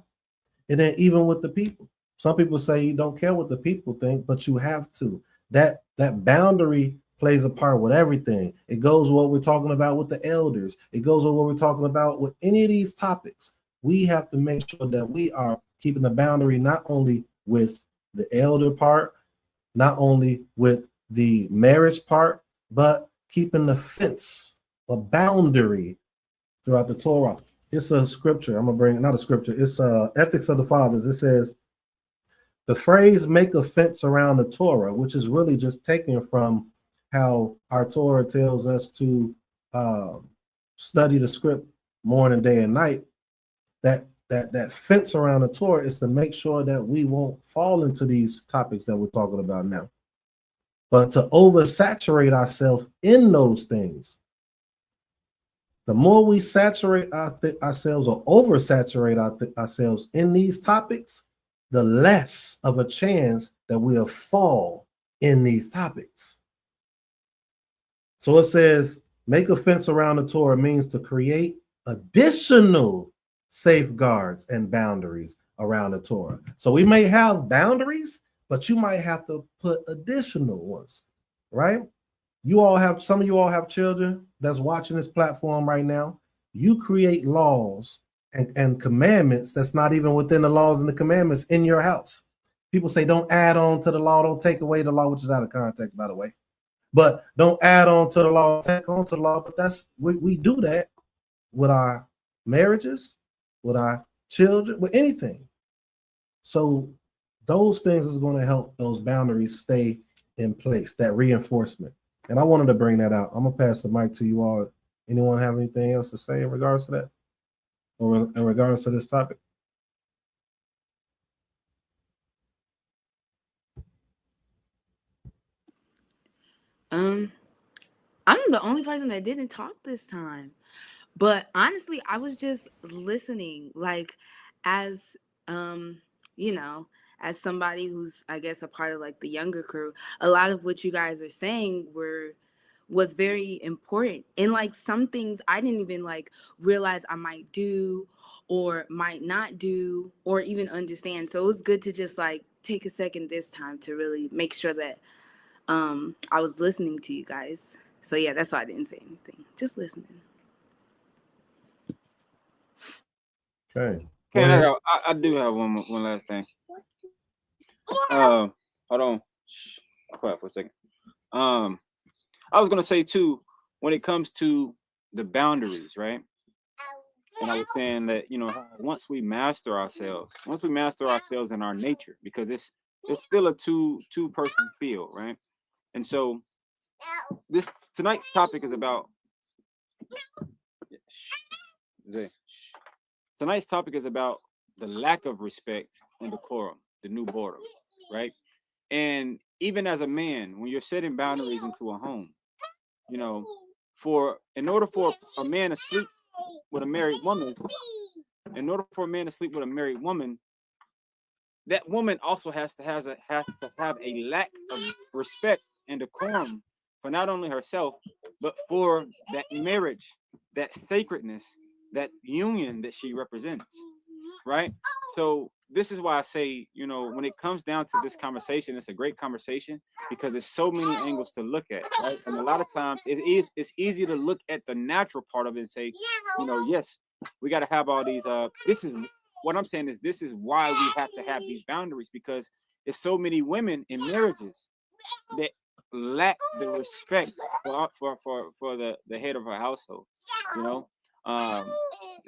And then even with the people. Some people say you don't care what the people think, but you have to. That boundary plays a part with everything. It goes with what we're talking about with the elders. It goes with what we're talking about with any of these topics. We have to make sure that we are keeping the boundary not only with the elder part, not only with the marriage part, but keeping the fence, a boundary throughout the Torah. It's a scripture. I'm gonna bring not a scripture. It's Ethics of the Fathers. It says the phrase "make a fence around the Torah," which is really just taken from how our Torah tells us to study the script morning, day, and night. That fence around the Torah is to make sure that we won't fall into these topics that we're talking about now, but to oversaturate ourselves in those things. The more we saturate ourselves or oversaturate ourselves in these topics, the less of a chance that we'll fall in these topics. So it says, make a fence around the Torah means to create additional safeguards and boundaries around the Torah. So we may have boundaries, but you might have to put additional ones, right? Some of you all have children that's watching this platform right now. You create laws and commandments that's not even within the laws and the commandments in your house. People say don't add on to the law, don't take away the law, which is out of context, by the way. But don't add on to the law, take on to the law. But we do that with our marriages, with our children, with anything. So those things is going to help those boundaries stay in place, that reinforcement. And I wanted to bring that out. I'm gonna pass the mic to you all. Anyone have anything else to say in regards to that, or in regards to this topic? I'm the only person that didn't talk this time. But honestly, I was just listening, like, as you know, as somebody who's, I guess, a part of like the younger crew. A lot of what you guys are saying was very important, and like some things I didn't even like realize I might do or might not do or even understand. So it was good to just like take a second this time to really make sure that I was listening to you guys. So yeah, that's why I didn't say anything. Just listening. Okay. I do have one last thing. Hold on. Shh, quiet for a second. I was gonna say too, when it comes to the boundaries, right? And I was saying that, once we master ourselves in our nature, because it's still a two-person field, right? And so tonight's topic is about tonight's topic is about the lack of respect and decorum, the new boredom, right? And even as a man, when you're setting boundaries into a home, you know, in order for a man to sleep with a married woman, in order for a man to sleep with a married woman, that woman also has to have a lack of respect and decorum for not only herself, but for that marriage, that sacredness, that union that she represents, right? So this is why I say, you know, when it comes down to this conversation, it's a great conversation because there's so many angles to look at, right? And a lot of times it's easy to look at the natural part of it and say, you know, yes, we got to have all these. This is what I'm saying is this is why we have to have these boundaries, because there's so many women in marriages that lack the respect for the head of her household. You know,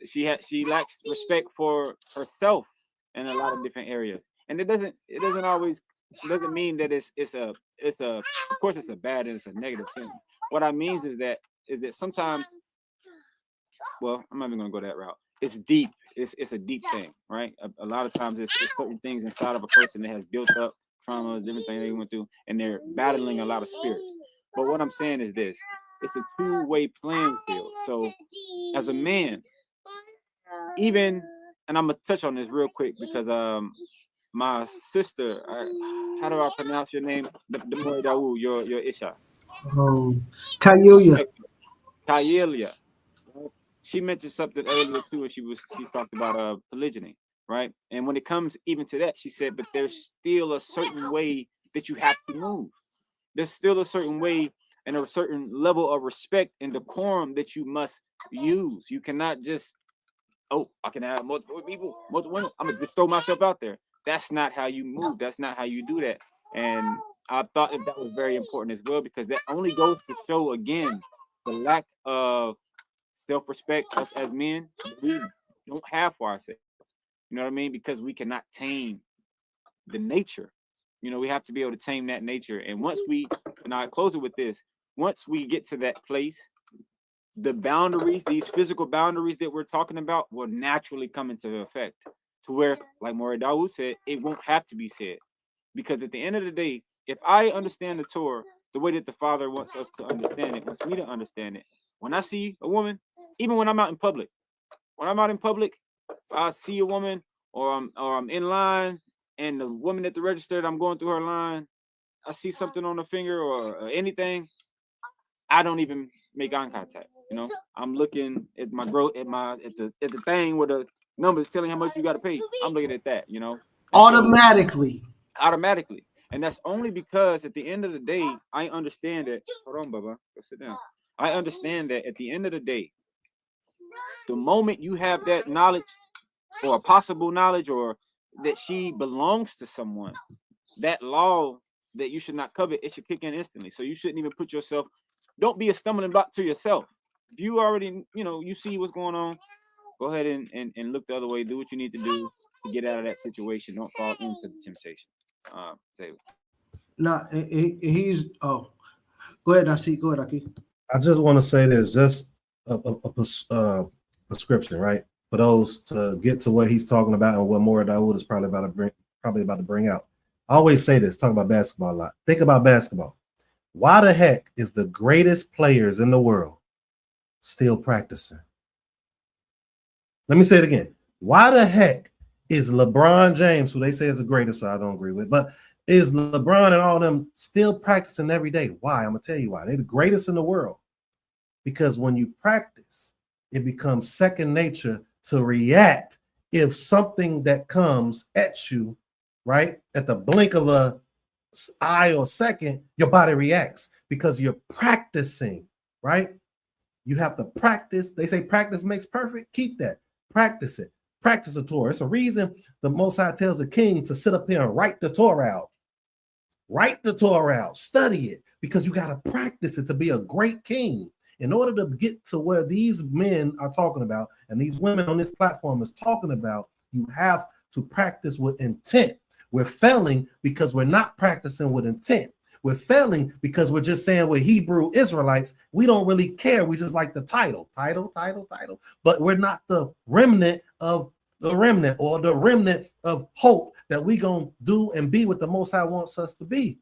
she lacks respect for herself in a lot of different areas, and it doesn't mean that it's a of course it's a bad and it's a negative thing. What I mean is that sometimes, well, I'm not even gonna go that route. It's deep. It's a deep thing, right? A lot of times it's certain things inside of a person that has built up trauma, different things they went through, and they're battling a lot of spirits. But what I'm saying is this: it's a two-way playing field. So, as a man, even, and I'm gonna touch on this real quick because my sister, how do I pronounce your name? The Moy Dawu, your Isha. Kayuya. Kayelia. She mentioned something earlier too, and she talked about polygyny, right? And when it comes even to that, she said, but there's still a certain way that you have to move. There's still a certain way and a certain level of respect and decorum that you must use. You cannot just, oh, I can have multiple people, multiple women. I'm gonna just throw myself out there. That's not how you move. That's not how you do that. And I thought that was very important as well, because that only goes to show again the lack of self-respect us as men we don't have for ourselves. You know what I mean? Because we cannot tame the nature. You know, we have to be able to tame that nature. And once we, and I close it with this, once we get to that place, the boundaries, these physical boundaries that we're talking about, will naturally come into effect to where, like Mori Dawood said, it won't have to be said. Because at the end of the day, if I understand the Torah the way that the Father wants us to understand it, wants me to understand it, when I see a woman, even when I'm out in public, if I see a woman or I'm in line and the woman at the register, I'm going through her line, I see something on the finger or anything, I don't even make eye contact. You know, I'm looking at my at the thing where the number is telling how much you got to pay. I'm looking at that. You know, automatically. And that's only because at the end of the day, I understand that. Hold on, Baba, go sit down. I understand that at the end of the day, the moment you have that knowledge or possible knowledge or that she belongs to someone, that law that you should not covet, it should kick in instantly. So you shouldn't even put yourself, don't be a stumbling block to yourself. If you already, you see what's going on, go ahead and look the other way, do what you need to do to get out of that situation. Don't fall into the temptation. No, he's, oh, go ahead, Nasi. Go ahead, Aki. I just want to say there's just a prescription, right? For those to get to what he's talking about and what Mora Dawood is probably about to bring out. I always say this, talk about basketball a lot. Think about basketball. Why the heck is the greatest players in the world still practicing? Let me say it again. Why the heck is LeBron James, who they say is the greatest, so I don't agree with, but is LeBron and all them still practicing every day? Why? I'm going to tell you why. They're the greatest in the world. Because when you practice, it becomes second nature to react if something that comes at you, right, at the blink of a eye or second, your body reacts because you're practicing, right? You have to practice. They say practice makes perfect. Keep that. Practice it. Practice the Torah. It's a reason the Most High tells the king to sit up here and write the Torah out. Write the Torah out. Study it, because you got to practice it to be a great king. In order to get to where these men are talking about and these women on this platform is talking about, you have to practice with intent. We're failing because we're not practicing with intent. We're failing because we're just saying we're Hebrew Israelites. We don't really care. We just like the title. But we're not the remnant of the remnant, or the remnant of hope that we going to do and be what the Most High wants us to be.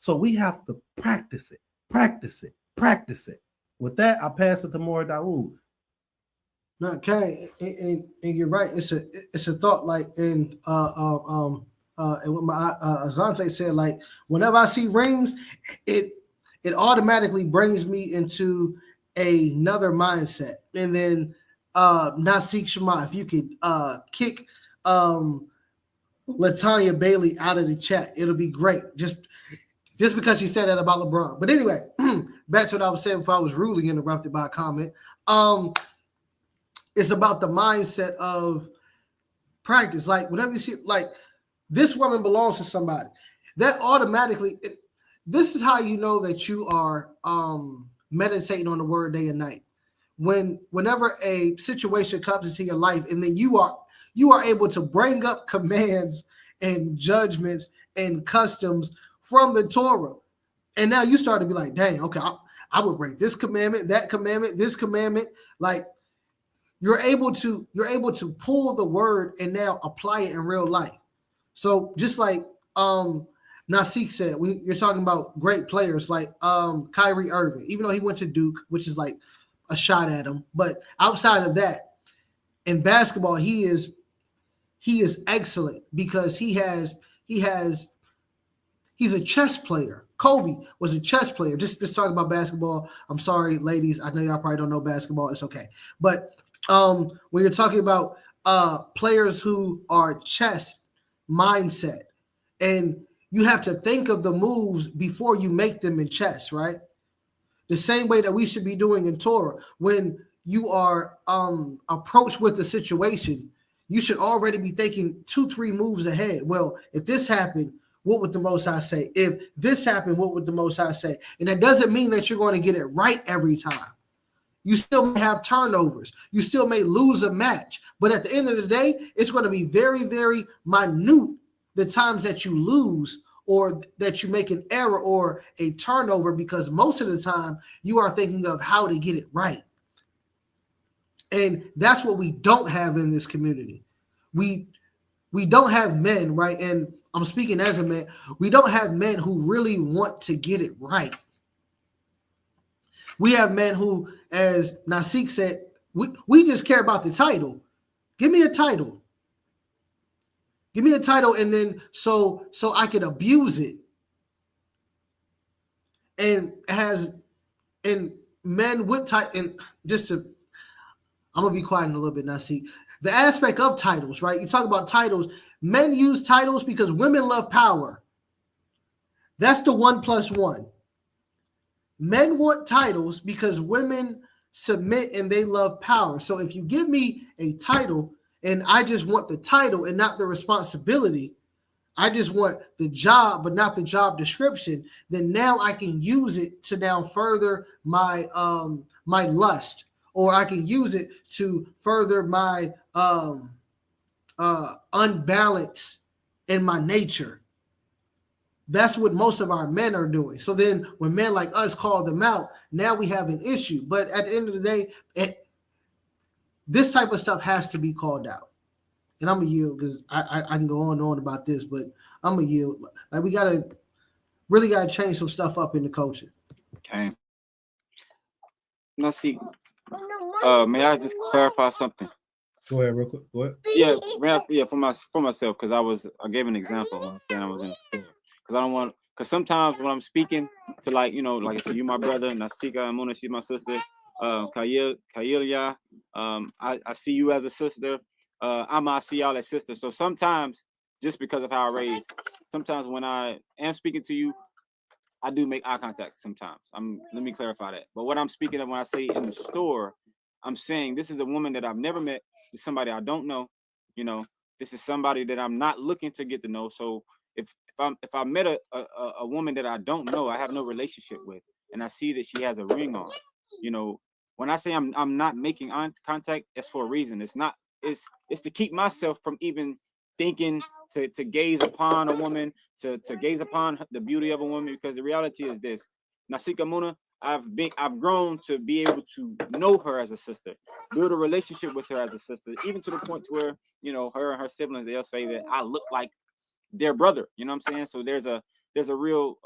So we have to practice it, practice it, practice it. With that, I pass it to Mora Dawood. No, okay, and you're right. It's a thought like and what my Azante said, like whenever I see rings, it automatically brings me into another mindset. And then Nasik Shema, if you could kick Latanya Bailey out of the chat, it'll be great. Just because she said that about LeBron. But anyway, back to what I was saying before I was rudely interrupted by a comment. It's about the mindset of practice. Like whenever you see, like this woman belongs to somebody, that automatically, this is how you know that you are meditating on the word day and night. Whenever a situation comes into your life, and then you are able to bring up commands and judgments and customs from the Torah, and now you start to be like, dang, okay, I would break this commandment, that commandment, this commandment, like. You're able to pull the word and now apply it in real life. So just like Nasik said, you're talking about great players like Kyrie Irving, even though he went to Duke, which is like a shot at him. But outside of that, in basketball, he is excellent because he's a chess player. Kobe was a chess player. Just talking about basketball. I'm sorry, ladies. I know y'all probably don't know basketball. It's okay. But when you're talking about players who are chess mindset, and you have to think of the moves before you make them in chess, right? The same way that we should be doing in Torah. When you are approached with the situation, you should already be thinking 2-3 moves ahead. Well, if this happened, what would the Most High say? If this happened, what would the Most High say? And that doesn't mean that you're going to get it right every time. You still may have turnovers. You still may lose a match. But at the end of the day, it's going to be very, very minute the times that you lose or that you make an error or a turnover, because most of the time you are thinking of how to get it right. And that's what we don't have in this community. We don't have men, right? And I'm speaking as a man. We don't have men who really want to get it right. We have men who, as Nasik said, we just care about the title. Give me a title. Give me a title, and then so I can abuse it. And men with title, and I'm gonna be quiet in a little bit, Nasik. The aspect of titles, right? You talk about titles. Men use titles because women love power. That's the 1+1. Men want titles because women submit and they love power. So if you give me a title and I just want the title and not the responsibility, I just want the job but not the job description, then now I can use it to now further my my lust, or I can use it to further my unbalance in my nature. That's what most of our men are doing. So then when men like us call them out, now we have an issue. But at the end of the day, this type of stuff has to be called out. And I'm going to yield because I can go on and on about this, but I'm going to yield. Like, we really got to change some stuff up in the culture. Okay. Now, see, may I just clarify something? Go ahead, real quick. Go ahead. Yeah, for myself, because I gave an example when I was in the store. Because I don't want, because sometimes when I'm speaking to, like, you know, like I said, you my brother, Nasika Amuna, she's my sister, Kayelia, I see you as a sister, I see y'all as sisters. So sometimes, just because of how I raised, sometimes when I am speaking to you, I do make eye contact sometimes. Let me clarify that. But what I'm speaking of when I say in the store, I'm saying this is a woman that I've never met. This is somebody I don't know. You know, this is somebody that I'm not looking to get to know. So if I met a woman that I don't know, I have no relationship with, and I see that she has a ring on, you know, when I say I'm not making eye contact, it's for a reason. It's to keep myself from even thinking to gaze upon a woman, to gaze upon the beauty of a woman, because the reality is this. Nasika Muna, I've grown to be able to know her as a sister, build a relationship with her as a sister, even to the point to where, you know, her and her siblings, they'll say that I look like their brother, you know what I'm saying? So there's a there's a real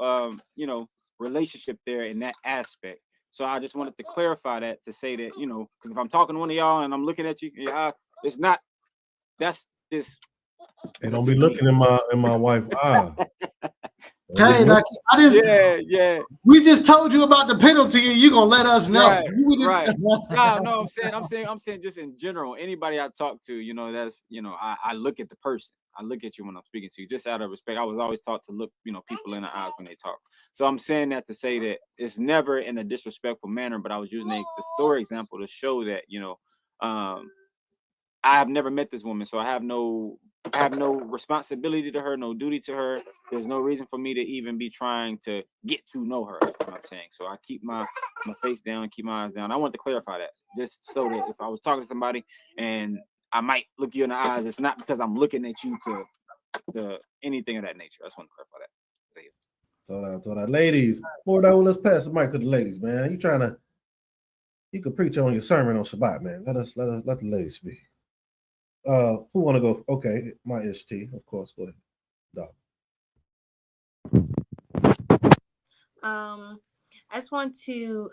relationship there in that aspect. So I just wanted to clarify that, to say that, because if I'm talking to one of y'all and I'm looking at you, it's not, that's just. Hey, don't be looking in my wife's eye. Hey, yeah. We just told you about the penalty, and you gonna let us know. Right. No, I'm saying just in general, anybody I talk to, that's, I look at the person. I look at you when I'm speaking to you, just out of respect. I was always taught to look, people in the eyes when they talk. So I'm saying that to say that it's never in a disrespectful manner, but I was using the story example to show that, I have never met this woman, so I have no responsibility to her, no duty to her. There's no reason for me to even be trying to get to know her. That's what I'm saying. So I keep my face down, keep my eyes down. I want to clarify that, just so that if I was talking to somebody and I might look you in the eyes, it's not because I'm looking at you to anything of that nature. I just want to clarify that. So that ladies, let's pass the mic to the ladies, man. You could preach on your sermon on Shabbat, man. Let the ladies speak. Who want to go? Okay, my ST, of course. Go ahead, Doc. I just want to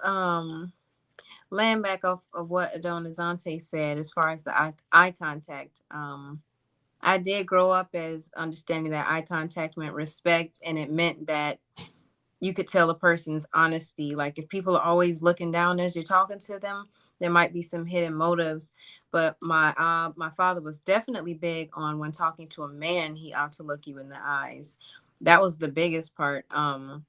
land back off of what Adonizante said as far as the eye contact. I did grow up as understanding that eye contact meant respect, and it meant that you could tell a person's honesty. Like if people are always looking down as you're talking to them, there might be some hidden motives. But my father was definitely big on, when talking to a man, he ought to look you in the eyes. That was the biggest part. And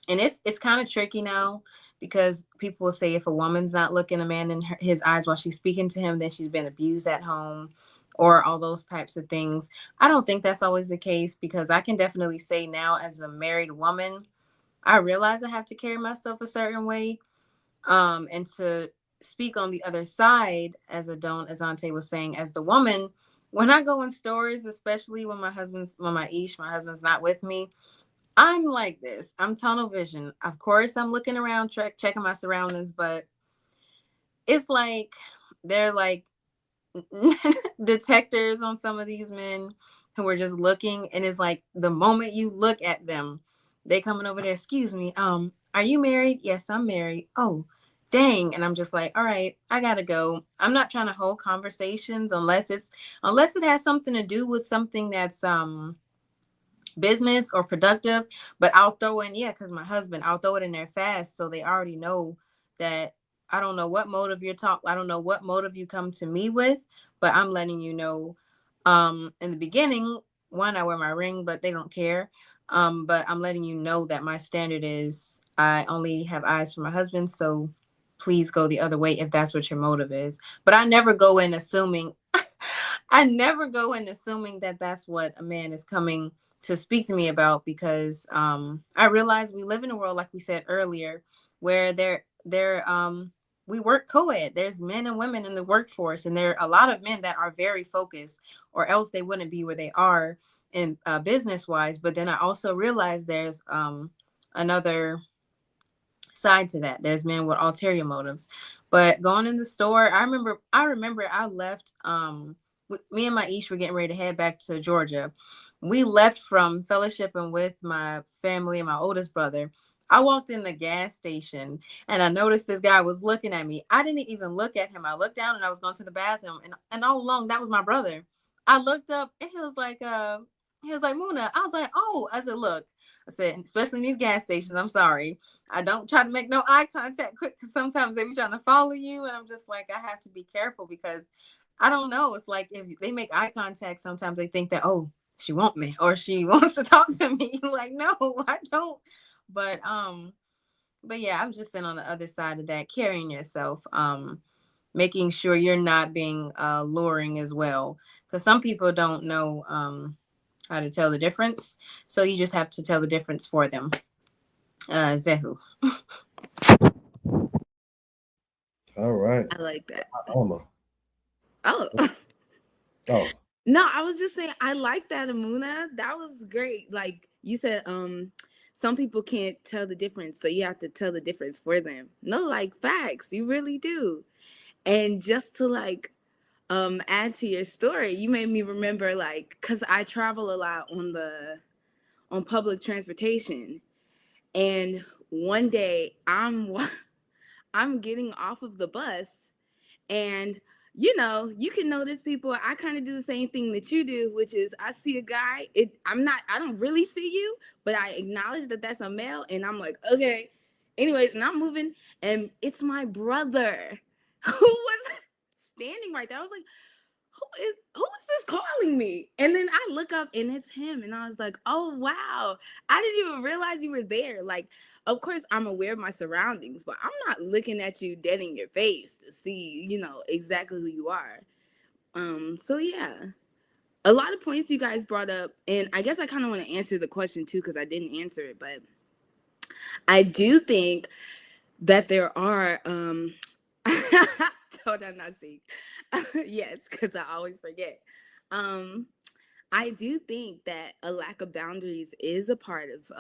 it's kind of tricky now, because people will say if a woman's not looking a man in his eyes while she's speaking to him, then she's been abused at home, or all those types of things. I don't think that's always the case, because I can definitely say now, as a married woman, I realize I have to carry myself a certain way. And to speak on the other side, as Azante was saying, as the woman, when I go in stores, especially when my husband's not with me, I'm like this. I'm tunnel vision. Of course, I'm looking around, checking my surroundings, but it's like they're like detectors on some of these men who are just looking, and it's like the moment you look at them, they coming over there. Excuse me, are you married? Yes, I'm married. Oh, dang. And I'm just like, all right, I gotta go. I'm not trying to hold conversations unless it has something to do with something that's business or productive. But I'll throw in, because my husband, I'll throw it in there fast, so they already know that I don't know what motive I don't know what motive you come to me with, but I'm letting you know. In the beginning, I wear my ring, but they don't care. But I'm letting you know that my standard is I only have eyes for my husband, so please go the other way if that's what your motive is. But I never go in assuming that that's what a man is coming to speak to me about, because I realize we live in a world, like we said earlier, where we work co-ed. There's men and women in the workforce, and there are a lot of men that are very focused, or else they wouldn't be where they are in business wise. But then I also realize there's another side to that. There's men with ulterior motives. But going in the store, I remember I left. Me and my Ish were getting ready to head back to Georgia. We left from fellowshipping with my family and my oldest brother. I walked in the gas station and I noticed this guy was looking at me. I didn't even look at him. I looked down and I was going to the bathroom, and all along that was my brother. I looked up and he was like, Muna. I was like, oh. I said, look. I said, especially in these gas stations, I'm sorry. I don't try to make no eye contact quick, because sometimes they be trying to follow you. And I'm just like, I have to be careful, because I don't know. It's like if they make eye contact, sometimes they think that, oh, she want me or she wants to talk to me. Like, no, I don't. But yeah, I'm just sitting on the other side of that, carrying yourself, making sure you're not being luring as well. Because some people don't know how to tell the difference. So you just have to tell the difference for them. Zehu. All right. I like that. Alma. Oh. Oh. No, I was just saying I like that, Amuna. That was great. Like you said, some people can't tell the difference, so you have to tell the difference for them. No, like facts, you really do. And just to like add to your story, you made me remember, like, because I travel a lot on on public transportation. And one day I'm getting off of the bus, and you know, you can notice people. I kind of do the same thing that you do, which is I see a guy. I don't really see you, but I acknowledge that that's a male, and I'm like, okay. Anyways, and I'm moving, and it's my brother who was standing right there. I was like, who is this calling me? And then I look up and it's him. And I was like, oh, wow. I didn't even realize you were there. Like, of course, I'm aware of my surroundings, but I'm not looking at you dead in your face to see, you know, exactly who you are. So yeah, a lot of points you guys brought up. And I guess I kind of want to answer the question too, because I didn't answer it. But I do think that there are, hold on, not see. Yes, because I always forget. I do think that a lack of boundaries is a part of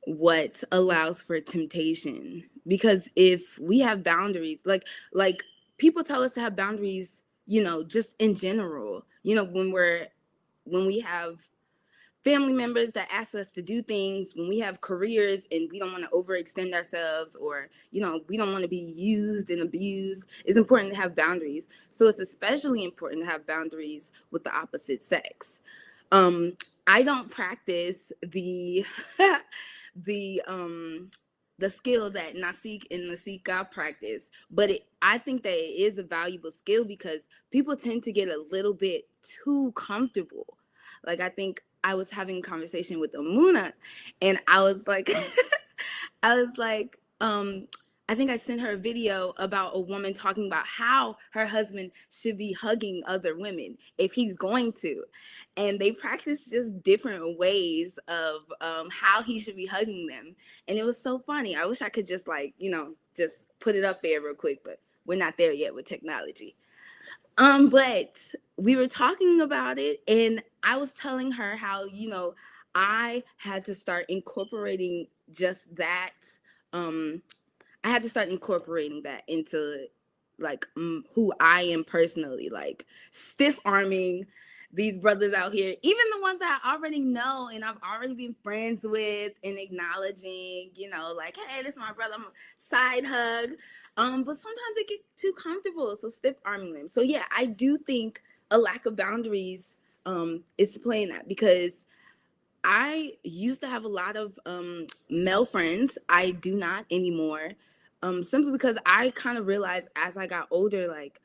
what allows for temptation. Because if we have boundaries, like people tell us to have boundaries, you know, just in general, you know, when we have family members that ask us to do things, when we have careers and we don't want to overextend ourselves, or, you know, we don't want to be used and abused, it's important to have boundaries. So it's especially important to have boundaries with the opposite sex. I don't practice the the skill that Nasik and Nasika practice, but I think that it is a valuable skill because people tend to get a little bit too comfortable. Like, I think I was having a conversation with Amuna, and I was like, I think I sent her a video about a woman talking about how her husband should be hugging other women if he's going to. And they practice just different ways of how he should be hugging them. And it was so funny. I wish I could just just put it up there real quick, but we're not there yet with technology. But we were talking about it, and I was telling her how, you know, I had to start incorporating just that. I had to start incorporating that into like who I am personally, like stiff arming these brothers out here, even the ones that I already know and I've already been friends with, and acknowledging, you know, like, hey, this is my brother, I'm a side hug. But sometimes they get too comfortable, so stiff arming them. So yeah, I do think a lack of boundaries is to play in that, because I used to have a lot of male friends. I do not anymore, simply because I kind of realized as I got older, like,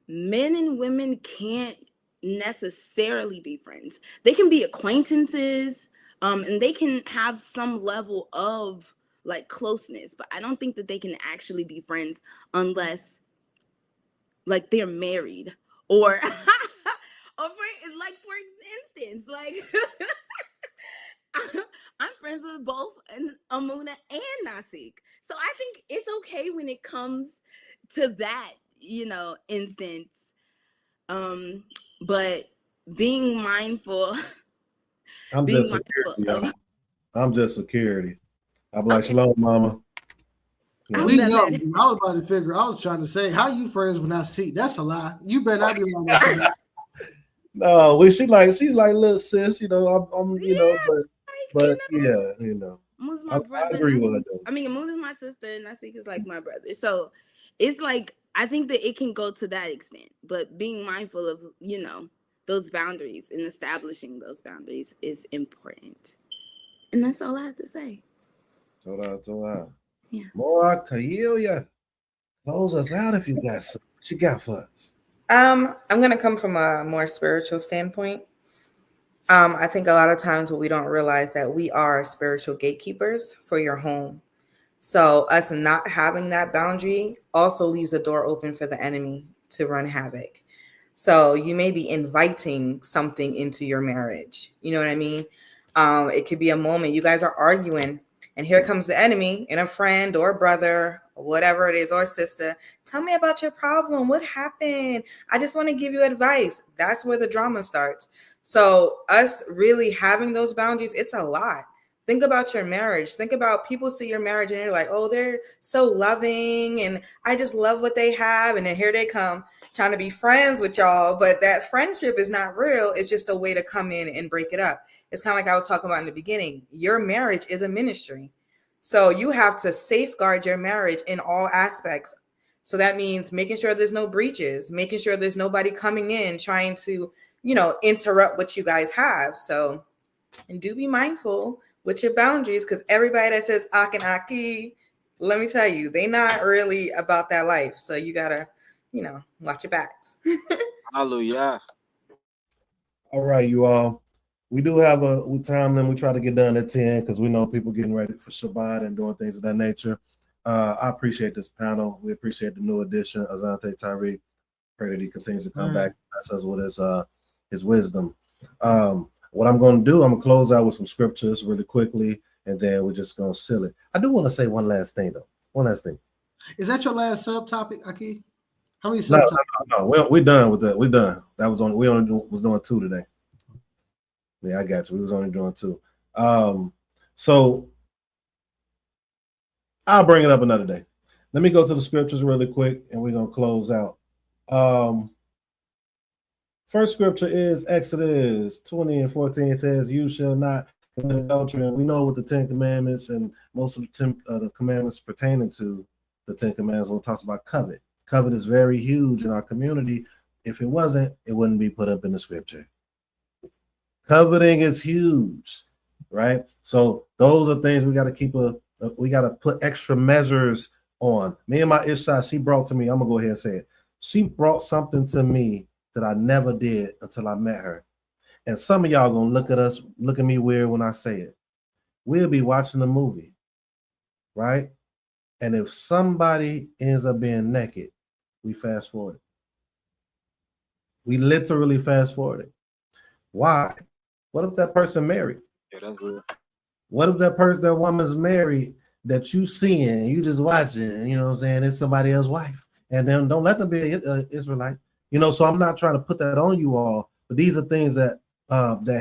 men and women can't necessarily be friends. They can be acquaintances, and they can have some level of like closeness, but I don't think that they can actually be friends unless like they're married, or for instance, like I'm friends with both Amuna and Nasik. So I think it's okay when it comes to that, you know, instance. But being mindful. I'm just security, y'all. I'm just security. I'm like, shalom, mama. We know. I was about to figure. I was trying to say, how you friends with Nasik? That's a lie. You better not be lying to me. No, she's like little sis, you know. I'm you know, but yeah, you know. Amu's my brother. I agree with her though. I mean, Amu's my sister, and Nasik is like my brother. So it's like, I think that it can go to that extent, but being mindful of, you know, those boundaries and establishing those boundaries is important. And that's all I have to say. Torah. Yeah. More Kayelia. Close us out if you got something. What you got for us? I'm gonna come from a more spiritual standpoint. I think a lot of times we don't realize that we are spiritual gatekeepers for your home. So us not having that boundary also leaves the door open for the enemy to run havoc. So you may be inviting something into your marriage. You know what I mean? It could be a moment you guys are arguing, and here comes the enemy and a friend or a brother, or whatever it is, or sister. Tell me about your problem. What happened? I just want to give you advice. That's where the drama starts. So us really having those boundaries, it's a lot Think about your marriage. Think about people see your marriage and they're like, oh, they're so loving and I just love what they have. And then here they come trying to be friends with y'all. But that friendship is not real. It's just a way to come in and break it up. It's kind of like I was talking about in the beginning. Your marriage is a ministry. So you have to safeguard your marriage in all aspects. So that means making sure there's no breaches, making sure there's nobody coming in trying to, interrupt what you guys have. So, and do be mindful with your boundaries, because everybody that says ak and aki, let me tell you, they not really about that life. So you gotta, watch your backs. Hallelujah. All right, you all. We do have a time limit. We try to get done at 10 because we know people getting ready for Shabbat and doing things of that nature. I appreciate this panel. We appreciate the new addition, Azante Tyreek. Pray that he continues to come back and bless us with his wisdom. What I'm going to do, I'm going to close out with some scriptures really quickly, and then we're just going to seal it. I do want to say one last thing, though. One last thing. Is that your last subtopic, Aki? How many subtopics? No. We're done with that. We're done. We only was doing 2 today. Yeah, I got you. We was only doing 2. So I'll bring it up another day. Let me go to the scriptures really quick, and we're going to close out. First scripture is Exodus 20:14. It says, you shall not commit adultery. And we know what the 10 commandments and most of the commandments pertaining to the 10 commandments when it talks about covet. Covet is very huge in our community. If it wasn't, it wouldn't be put up in the scripture. Coveting is huge, right? So those are things we got to keep we got to put extra measures on. Me and my Isha, she brought to me, I'm gonna go ahead and say it. She brought something to me that I never did until I met her. And some of y'all gonna look at me weird when I say it. We'll be watching a movie, right? And if somebody ends up being naked, we fast forward it. We literally fast forward it. Why? What if that person married? Yeah, that's weird. What if that woman's married that you seeing and you just watching, you know what I'm saying? It's somebody else's wife. And then don't let them be an Israelite. So I'm not trying to put that on you all, but these are things that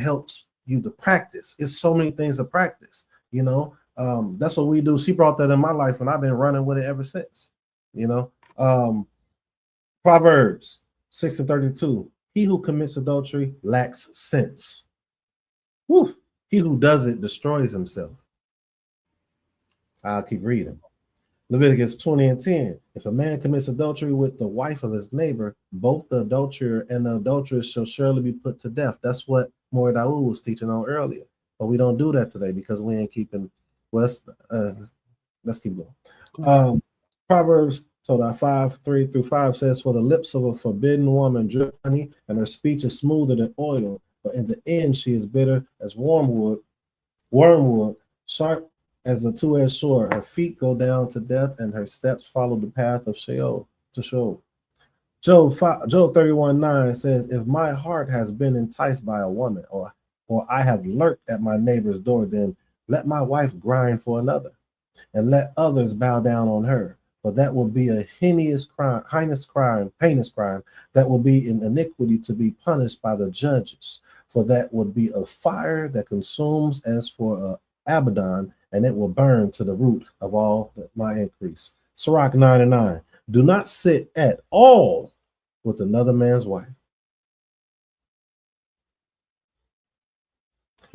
helps you to practice. It's so many things to practice, that's what we do. She brought that in my life and I've been running with it ever since, Proverbs 6:32. He who commits adultery lacks sense. Woo. He who does it destroys himself. I'll keep reading. Leviticus 20:10. If a man commits adultery with the wife of his neighbor, both the adulterer and the adulteress shall surely be put to death. That's what Mordau was teaching on earlier. But we don't do that today because we ain't keeping. Let's keep going. Proverbs 5:3-5 says, for the lips of a forbidden woman drip honey, and her speech is smoother than oil, but in the end she is bitter as wormwood, sharp as a two-edged sword. Her feet go down to death, and her steps follow the path of Sheol to Sheol. Job 31:9 says, if my heart has been enticed by a woman, or I have lurked at my neighbor's door, then let my wife grind for another, and let others bow down on her. For that will be a heinous crime, that will be in iniquity to be punished by the judges. For that would be a fire that consumes as for Abaddon, and it will burn to the root of all my increase. Sirach 9:9. Do not sit at all with another man's wife.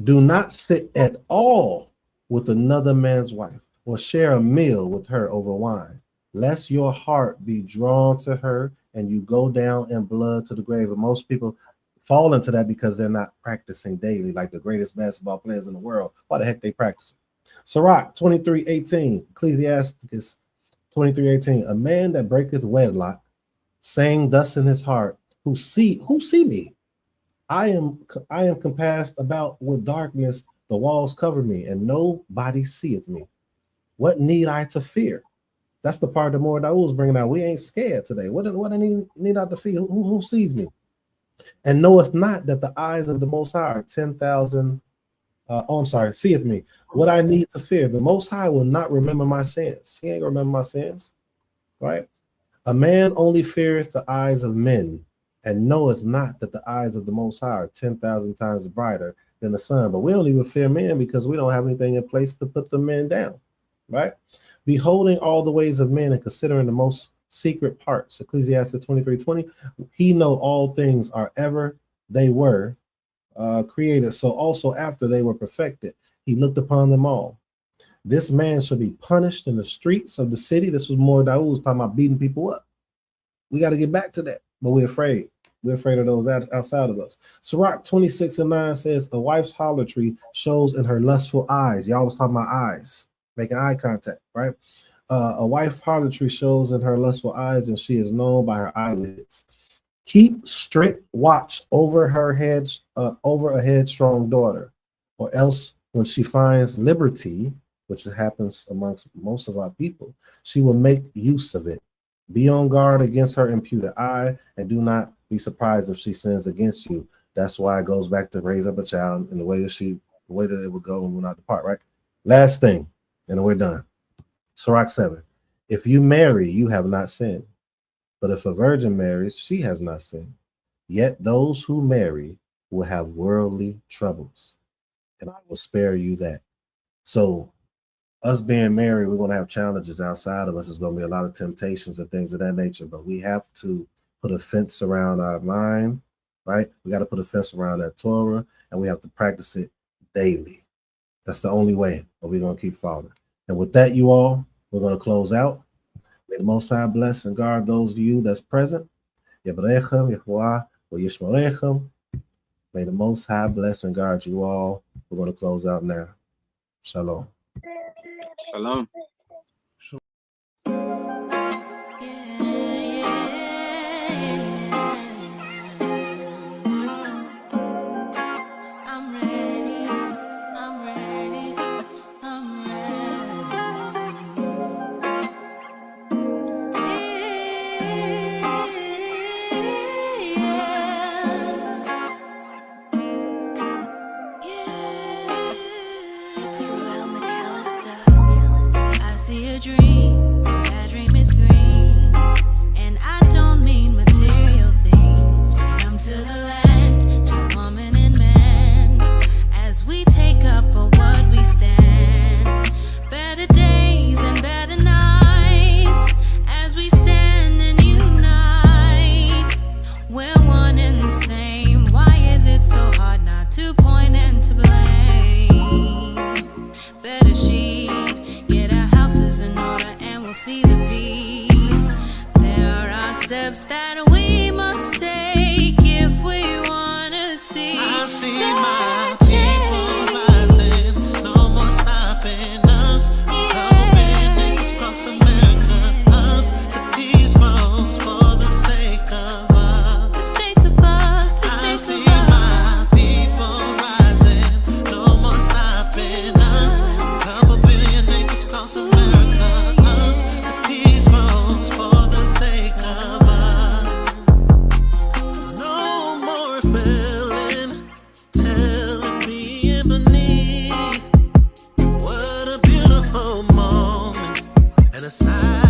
Do not sit at all with another man's wife, or share a meal with her over wine, lest your heart be drawn to her and you go down in blood to the grave. And most people fall into that because they're not practicing daily, like the greatest basketball players in the world. Why the heck they practice? Sirach 23:18, Ecclesiasticus 23:18. A man that breaketh wedlock, saying thus in his heart, who see me? I am compassed about with darkness, the walls cover me, and nobody seeth me. What need I to fear? That's the part that Mordau was bringing out. We ain't scared today. What I need out to fear? Who sees me? And knoweth not that the eyes of the Most High are 10,000. Seeth me. What I need to fear? The Most High will not remember my sins. He ain't gonna remember my sins, right? A man only feareth the eyes of men, and knoweth not that the eyes of the Most High are 10,000 times brighter than the son. But we don't even fear men because we don't have anything in place to put the men down, right? Beholding all the ways of men and considering the most secret parts. Ecclesiastes 23:20. He know all things are ever they were created, so also after they were perfected, he looked upon them all. This man shall be punished in the streets of the city. This was more Daoud was talking about beating people up. We got to get back to that, but we're afraid. We're afraid of those outside of us. Sirach 26:9 says, a wife's harlotry shows in her lustful eyes. Y'all was talking about eyes, making eye contact, right? A wife's harlotry shows in her lustful eyes, and she is known by her eyelids. Keep strict watch over her head, over a headstrong daughter, or else when she finds liberty, which happens amongst most of our people, she will make use of it. Be on guard against her imputed eye, and do not be surprised if she sins against you. That's why it goes back to raise up a child in the way that it would go and will not depart, right? Last thing, and we're done. Sirach 7. If you marry, you have not sinned. But if a virgin marries, she has not sinned. Yet those who marry will have worldly troubles, and I will spare you that. So us being married, we're going to have challenges outside of us. There's going to be a lot of temptations and things of that nature, but we have to put a fence around our mind, right? We got to put a fence around that Torah, and we have to practice it daily. That's the only way, but we're going to keep following. And with that, you all, we're going to close out. May the Most High bless and guard those of you that's present. Yabrechem, Yehuah, Yishmarechem. May the Most High bless and guard you all. We're going to close out now. Shalom. Shalom. Steps that we must take if we want to see. I see my people rising, no more stopping us. Couple big niggas cross America, us. The peace flows for the sake of us. The sake of us, the sake of us. I see my people rising, no more stopping us. Couple billion niggas cross America, us. The peace flows for the sake of us. Aside.